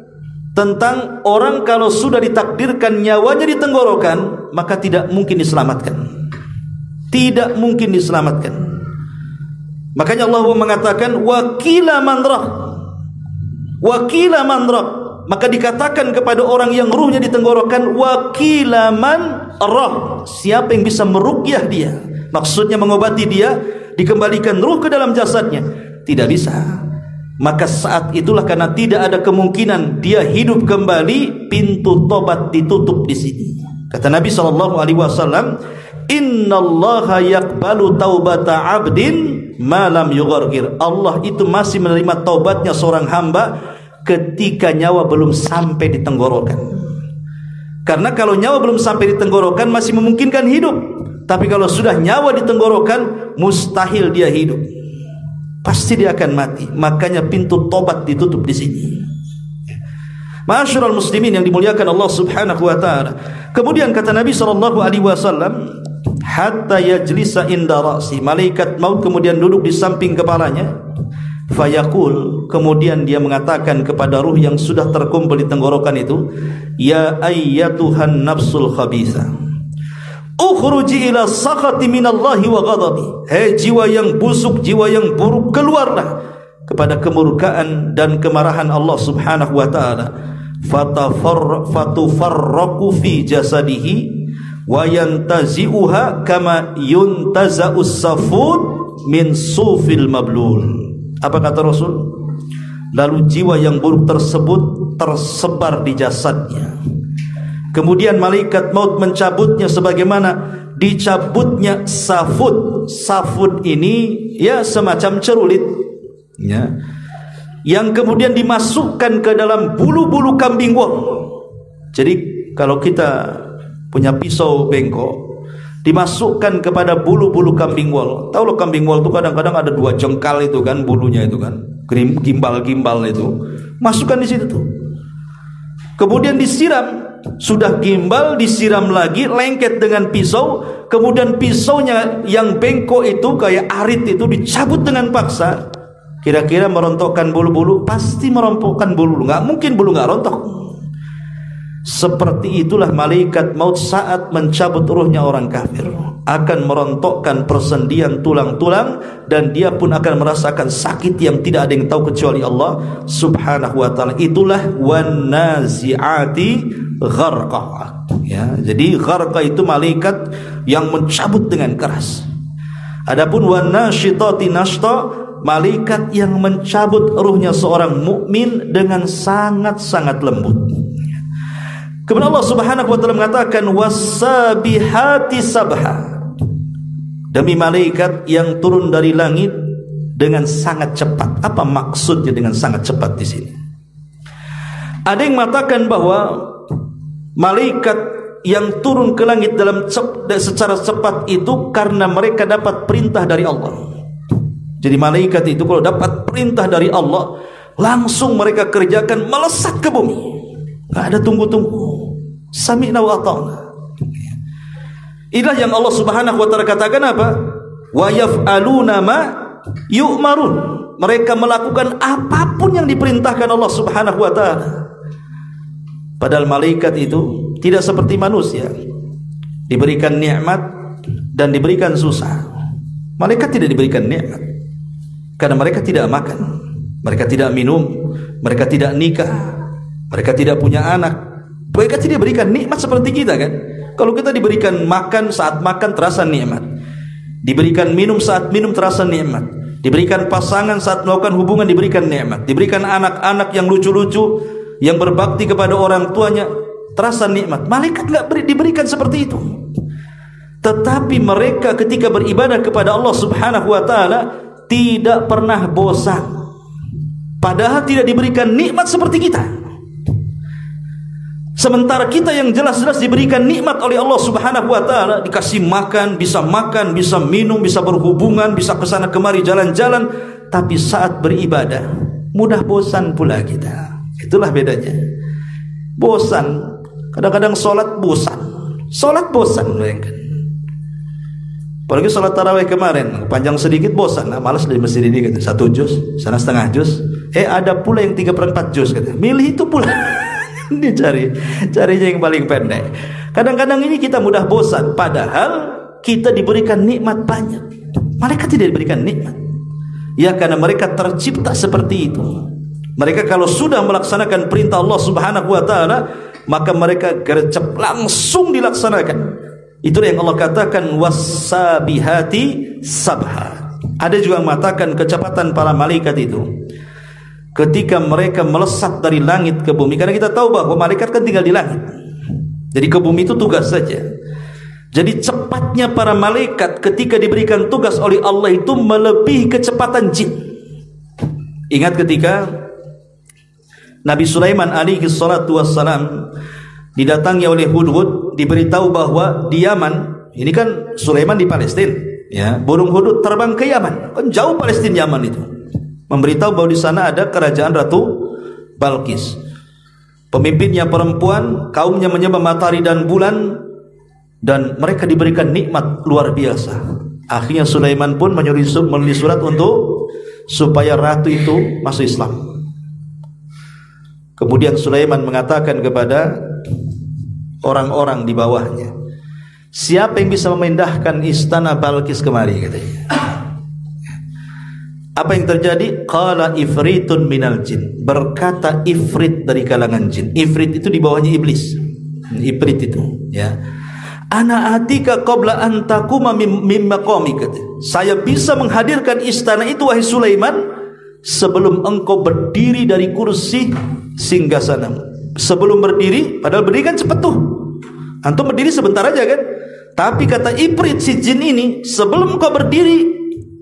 tentang orang kalau sudah ditakdirkan nyawanya di tenggorokan, maka tidak mungkin diselamatkan. Tidak mungkin diselamatkan. Makanya Allah mengatakan wakila man rah. Wakila man rah. Maka dikatakan kepada orang yang ruhnya di tenggorokan, wakila man rah. Siapa yang bisa meruqyah dia? Maksudnya mengobati dia, dikembalikan ruh ke dalam jasadnya. Tidak bisa. Maka saat itulah, karena tidak ada kemungkinan dia hidup kembali, pintu tobat ditutup di sini. Kata Nabi SAW, innallaha yaqbalu taubata abdin malam yughargir. Allah itu masih menerima taubatnya seorang hamba ketika nyawa belum sampai di tenggorokan. Karena kalau nyawa belum sampai di tenggorokan masih memungkinkan hidup, tapi kalau sudah nyawa di tenggorokan mustahil dia hidup. Pasti dia akan mati. Makanya pintu tobat ditutup di sini. Ma'asyiral muslimin yang dimuliakan Allah Subhanahu wa taala. Kemudian kata Nabi SAW, hatta yajlisa inda ra'si, malaikat maut kemudian duduk di samping kepalanya. Fayaqul, kemudian dia mengatakan kepada ruh yang sudah terkumpul di tenggorokan itu, ya ayyatuhan nafsul khabitha, ukhruji ila sakhati minallahi wa ghadabi. Hei jiwa yang busuk, jiwa yang buruk, keluarlah kepada kemurkaan dan kemarahan Allah Subhanahu wa taala. Fatufarraqu fi jasadihi wa yantazi'uha kama yuntaza'us safud min sufil mablul. Apa kata Rasul? Lalu jiwa yang buruk tersebut tersebar di jasadnya. Kemudian malaikat maut mencabutnya sebagaimana dicabutnya safud. Safud ini ya semacam cerulit, ya, yang kemudian dimasukkan ke dalam bulu-bulu kambing wol. Jadi kalau kita punya pisau bengkok, dimasukkan kepada bulu-bulu kambing wol. Tahu lo kambing wol itu kadang-kadang ada 2 jengkal itu kan, bulunya itu kan, gimbal-gimbal itu. Masukkan di situ tuh. Kemudian disiram, sudah gimbal disiram lagi, lengket dengan pisau. Kemudian pisaunya yang bengkok itu kayak arit itu dicabut dengan paksa. Kira-kira merontokkan bulu-bulu? Pasti merontokkan bulu. Nggak mungkin bulu nggak rontok. Seperti itulah malaikat maut saat mencabut ruhnya orang kafir, akan merontokkan persendian tulang-tulang, dan dia pun akan merasakan sakit yang tidak ada yang tahu kecuali Allah subhanahu wa ta'ala. Itulah wan nazi'ati gharqa, ya. Jadi gharqa itu malaikat yang mencabut dengan keras. Adapun wan nasyitati nashta, malaikat yang mencabut ruhnya seorang mukmin dengan sangat-sangat lembut. Kemudian Allah subhanahu wa ta'ala mengatakan wasabihati sabha, demi malaikat yang turun dari langit dengan sangat cepat. Apa maksudnya dengan sangat cepat di sini? Ada yang mengatakan bahwa malaikat yang turun ke langit secara cepat itu karena mereka dapat perintah dari Allah. Jadi malaikat itu kalau dapat perintah dari Allah, langsung mereka kerjakan, melesat ke bumi, nggak ada tunggu-tunggu. Sami'na wa ata'na. Inilah yang Allah subhanahu wa ta'ala katakan apa? Wa yaf'aluna ma yu'marun. Mereka melakukan apapun yang diperintahkan Allah subhanahu wa ta'ala. Padahal malaikat itu tidak seperti manusia, diberikan nikmat dan diberikan susah. Malaikat tidak diberikan nikmat karena mereka tidak makan, mereka tidak minum, mereka tidak nikah, mereka tidak punya anak. Mereka tidak diberikan nikmat seperti kita, kan? Kalau kita diberikan makan, saat makan terasa nikmat, diberikan minum, saat minum terasa nikmat, diberikan pasangan, saat melakukan hubungan diberikan nikmat, diberikan anak-anak yang lucu-lucu, yang berbakti kepada orang tuanya, terasa nikmat. Malaikat tidak diberikan seperti itu. Tetapi mereka ketika beribadah kepada Allah subhanahu wa ta'ala tidak pernah bosan, padahal tidak diberikan nikmat seperti kita. Sementara kita yang jelas-jelas diberikan nikmat oleh Allah subhanahu wa ta'ala, dikasih makan, bisa minum, bisa berhubungan, bisa kesana kemari, jalan-jalan, tapi saat beribadah mudah bosan pula kita. Itulah bedanya. Bosan. Kadang-kadang sholat bosan, bayangkan. Apalagi sholat tarawih kemarin, panjang sedikit bosan, malas di masjid ini gitu. 1 juz, sana setengah juz. Ada pula yang 3/4 juz, gitu. Milih itu pula. Carinya yang paling pendek. Kadang-kadang ini kita mudah bosan, padahal kita diberikan nikmat banyak. Mereka tidak diberikan nikmat, ya, karena mereka tercipta seperti itu. Mereka kalau sudah melaksanakan perintah Allah subhanahu wa ta'ala, maka mereka gercep, langsung dilaksanakan. Itulah yang Allah katakan wasabihati sabha. Ada juga yang mengatakan kecepatan para malaikat itu ketika mereka melesat dari langit ke bumi, karena kita tahu bahwa malaikat kan tinggal di langit, jadi ke bumi itu tugas saja. Jadi cepatnya para malaikat ketika diberikan tugas oleh Allah itu melebihi kecepatan jin. Ingat ketika Nabi Sulaiman alaihi salatu wassalam didatangi oleh Hudhud, diberitahu bahwa di Yaman, ini kan Sulaiman di Palestina, ya, burung Hudhud terbang ke Yaman, kan jauh Palestina Yaman itu, memberitahu bahwa di sana ada kerajaan Ratu Balkis. Pemimpinnya perempuan, kaumnya menyembah matahari dan bulan, dan mereka diberikan nikmat luar biasa. Akhirnya Sulaiman pun menulis surat untuk supaya ratu itu masuk Islam. Kemudian Sulaiman mengatakan kepada orang-orang di bawahnya, siapa yang bisa memindahkan istana Balkis kemari, katanya. Apa yang terjadi? Qala ifritun minal jin, berkata ifrit dari kalangan jin. Ifrit itu di bawahnya iblis. Ifrit itu, ya. Ana atika qabla an taquma mim maqamika. Saya bisa menghadirkan istana itu wahai Sulaiman sebelum engkau berdiri dari kursi singgasanamu. Sebelum berdiri, padahal berdiri kan cepat tuh. Antum berdiri sebentar aja kan. Tapi kata ifrit si jin ini, sebelum engkau berdiri,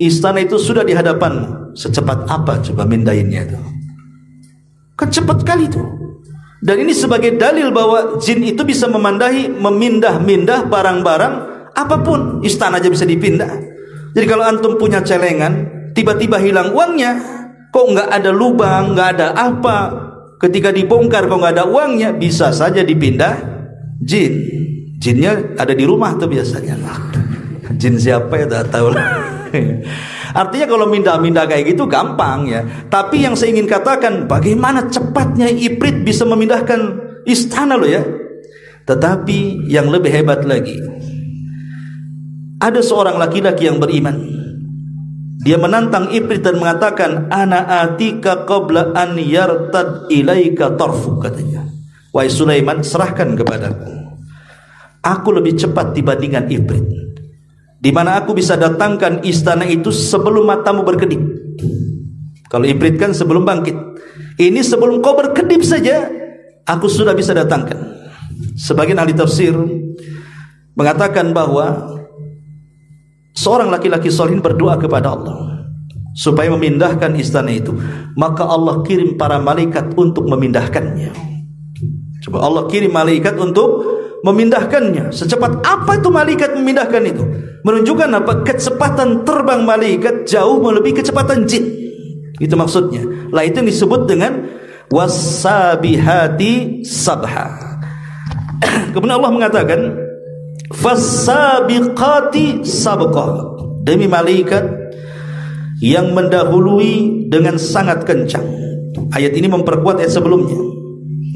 istana itu sudah di hadapanmu. Secepat apa coba mindahinnya itu? Kan cepat kali itu. Dan ini sebagai dalil bahwa jin itu bisa memindah-mindah barang-barang apapun. Istana aja bisa dipindah. Jadi kalau antum punya celengan, tiba-tiba hilang uangnya, kok nggak ada lubang, nggak ada apa, ketika dibongkar kok nggak ada uangnya, bisa saja dipindah jin. Jinnya ada di rumah tuh biasanya. Jin siapa ya, tak tahu lah. Artinya kalau mindah-mindah kayak gitu gampang, ya. Tapi yang saya ingin katakan, bagaimana cepatnya ifrit bisa memindahkan istana loh ya. Tetapi yang lebih hebat lagi, ada seorang laki-laki yang beriman. Dia menantang Iblis dan mengatakan, ana atika qabla an yartad ilaika tarfuk, katanya. Wahai Sulaiman, serahkan kepadaku, aku lebih cepat dibandingkan Iblis, di mana aku bisa datangkan istana itu sebelum matamu berkedip. Kalau Iblis kan sebelum bangkit, ini sebelum kau berkedip saja aku sudah bisa datangkan. Sebagian ahli tafsir mengatakan bahwa seorang laki-laki solihin berdoa kepada Allah supaya memindahkan istana itu, maka Allah kirim para malaikat untuk memindahkannya. Coba, Allah kirim malaikat untuk memindahkannya. Secepat apa itu malaikat memindahkan itu? Menunjukkan apa? Kecepatan terbang malaikat jauh melebihi kecepatan jin. Itu maksudnya. Lah itu yang disebut dengan wasabihati sabha. Kemudian Allah mengatakan fasabiqati sabqa, demi malaikat yang mendahului dengan sangat kencang. Ayat ini memperkuat ayat sebelumnya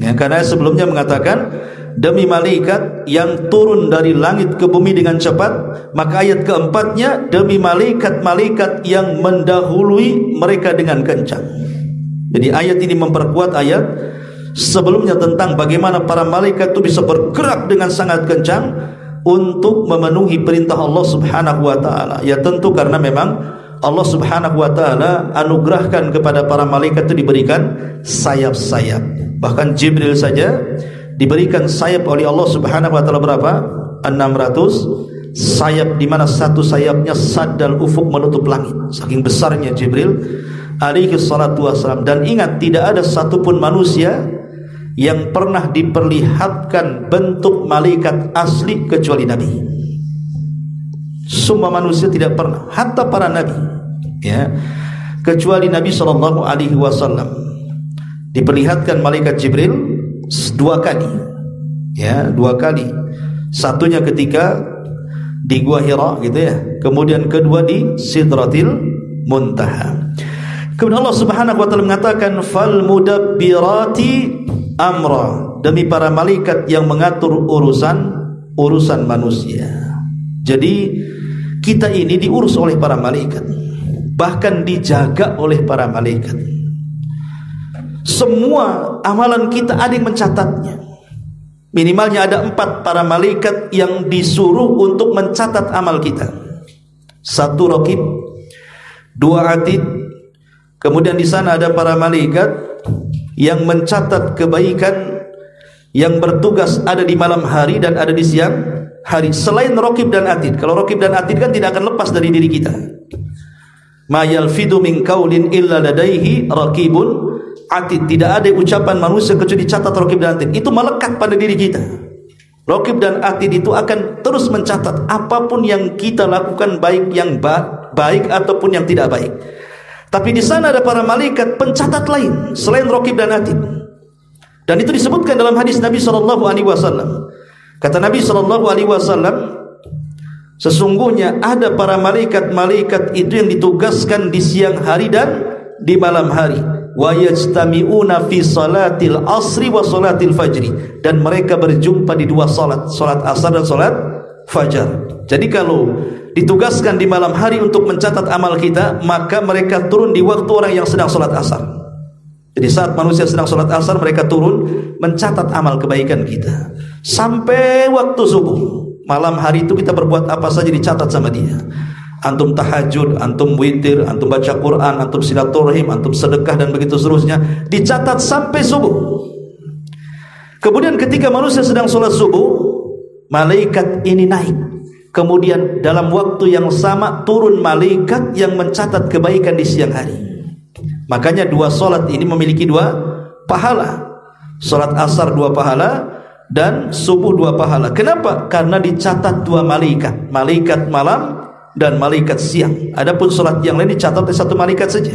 ya, karena ayat sebelumnya mengatakan demi malaikat yang turun dari langit ke bumi dengan cepat. Maka ayat keempatnya demi malaikat-malaikat yang mendahului mereka dengan kencang. Jadi ayat ini memperkuat ayat sebelumnya tentang bagaimana para malaikat itu bisa bergerak dengan sangat kencang untuk memenuhi perintah Allah Subhanahu wa taala. Ya tentu karena memang Allah Subhanahu wa taala anugerahkan kepada para malaikat itu diberikan sayap-sayap. Bahkan Jibril saja diberikan sayap oleh Allah Subhanahu wa taala berapa? 600 sayap, di mana satu sayapnya saddal ufuk, menutup langit. Saking besarnya Jibril alaihi salatu wassalam. Dan ingat, tidak ada satupun manusia yang pernah diperlihatkan bentuk malaikat asli kecuali Nabi. Semua manusia tidak pernah, hatta para nabi ya, kecuali Nabi sallallahu alaihi wasallam diperlihatkan malaikat Jibril 2 kali ya, 2 kali. Satunya ketika di Gua Hira gitu ya, kemudian kedua di Sidratil Muntaha. Kemudian Allah Subhanahu wa taala mengatakan fal mudabbirati amra, demi para malaikat yang mengatur urusan manusia. Jadi kita ini diurus oleh para malaikat, bahkan dijaga oleh para malaikat. Semua amalan kita ada yang mencatatnya. Minimalnya ada 4 para malaikat yang disuruh untuk mencatat amal kita. 1 raqib, 2 atid. Kemudian di sana ada para malaikat yang mencatat kebaikan, yang bertugas ada di malam hari dan ada di siang hari. Selain raqib dan atid. Kalau raqib dan atid kan tidak akan lepas dari diri kita. Ma yalfidu min qaulin illa ladaihi raqibun atid. Tidak ada ucapan manusia kecuali dicatat raqib dan atid. Itu melekat pada diri kita. Raqib dan atid itu akan terus mencatat apapun yang kita lakukan, baik yang baik ataupun yang tidak baik. Tapi di sana ada para malaikat pencatat lain selain raqib dan atid. Dan itu disebutkan dalam hadis Nabi sallallahu alaihi wasallam. Kata Nabi sallallahu alaihi wasallam, sesungguhnya ada para malaikat-malaikat itu yang ditugaskan di siang hari dan di malam hari. Wa yajtami'una fi salatil asri wa salatil fajri, dan mereka berjumpa di 2 salat, salat asar dan salat fajar. Jadi kalau ditugaskan di malam hari untuk mencatat amal kita, maka mereka turun di waktu orang yang sedang salat asar. Jadi saat manusia sedang salat asar, mereka turun mencatat amal kebaikan kita sampai waktu subuh. Malam hari itu kita berbuat apa saja dicatat sama dia. Antum tahajud, antum witir, antum baca Quran, antum silaturahim, antum sedekah dan begitu seterusnya, dicatat sampai subuh. Kemudian ketika manusia sedang salat subuh, malaikat ini naik. Kemudian dalam waktu yang sama turun malaikat yang mencatat kebaikan di siang hari. Makanya 2 salat ini memiliki 2 pahala. Salat asar 2 pahala dan subuh 2 pahala. Kenapa? Karena dicatat 2 malaikat, malaikat malam dan malaikat siang. Adapun salat yang lain dicatat oleh 1 malaikat saja.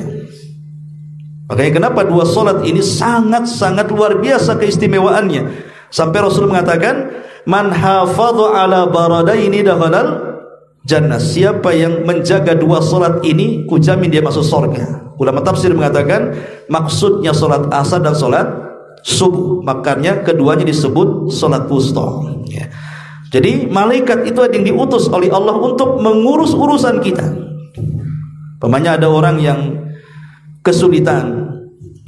Makanya kenapa 2 salat ini sangat-sangat luar biasa keistimewaannya. Sampai Rasul mengatakan, man hafadhu ala baradaini dakhalal jannah. Siapa yang menjaga 2 salat ini, kujamin dia masuk surga. Ulama tafsir mengatakan maksudnya salat asar dan salat subuh. Makanya keduanya disebut salat wusta, ya. Jadi malaikat itu ada yang diutus oleh Allah untuk mengurus urusan kita. Pemanya ada orang yang kesulitan,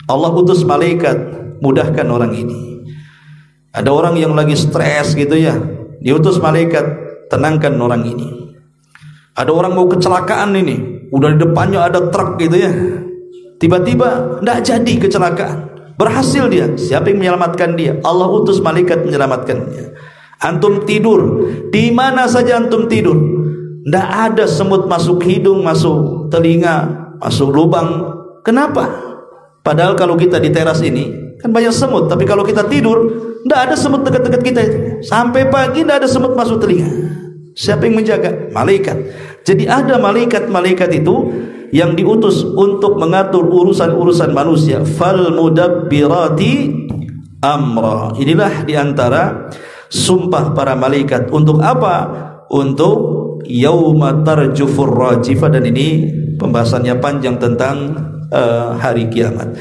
Allah utus malaikat mudahkan orang ini. Ada orang yang lagi stres gitu ya, diutus malaikat tenangkan orang ini. Ada orang mau kecelakaan ini, udah di depannya ada truk gitu ya, tiba-tiba tidak jadi kecelakaan, berhasil dia. Siapa yang menyelamatkan dia? Allah utus malaikat menyelamatkannya. Antum tidur, di mana saja antum tidur, tidak ada semut masuk hidung, masuk telinga, masuk lubang. Kenapa? Padahal kalau kita di teras ini kan banyak semut, tapi kalau kita tidur tidak ada semut dekat-dekat kita itu. Sampai pagi tidak ada semut masuk telinga. Siapa yang menjaga? Malaikat. Jadi ada malaikat-malaikat itu yang diutus untuk mengatur urusan-urusan manusia. Fal mudabbirati amra. Inilah diantara sumpah para malaikat. Untuk apa? Untuk yauma tarjufur rajifah. Dan ini pembahasannya panjang tentang hari kiamat.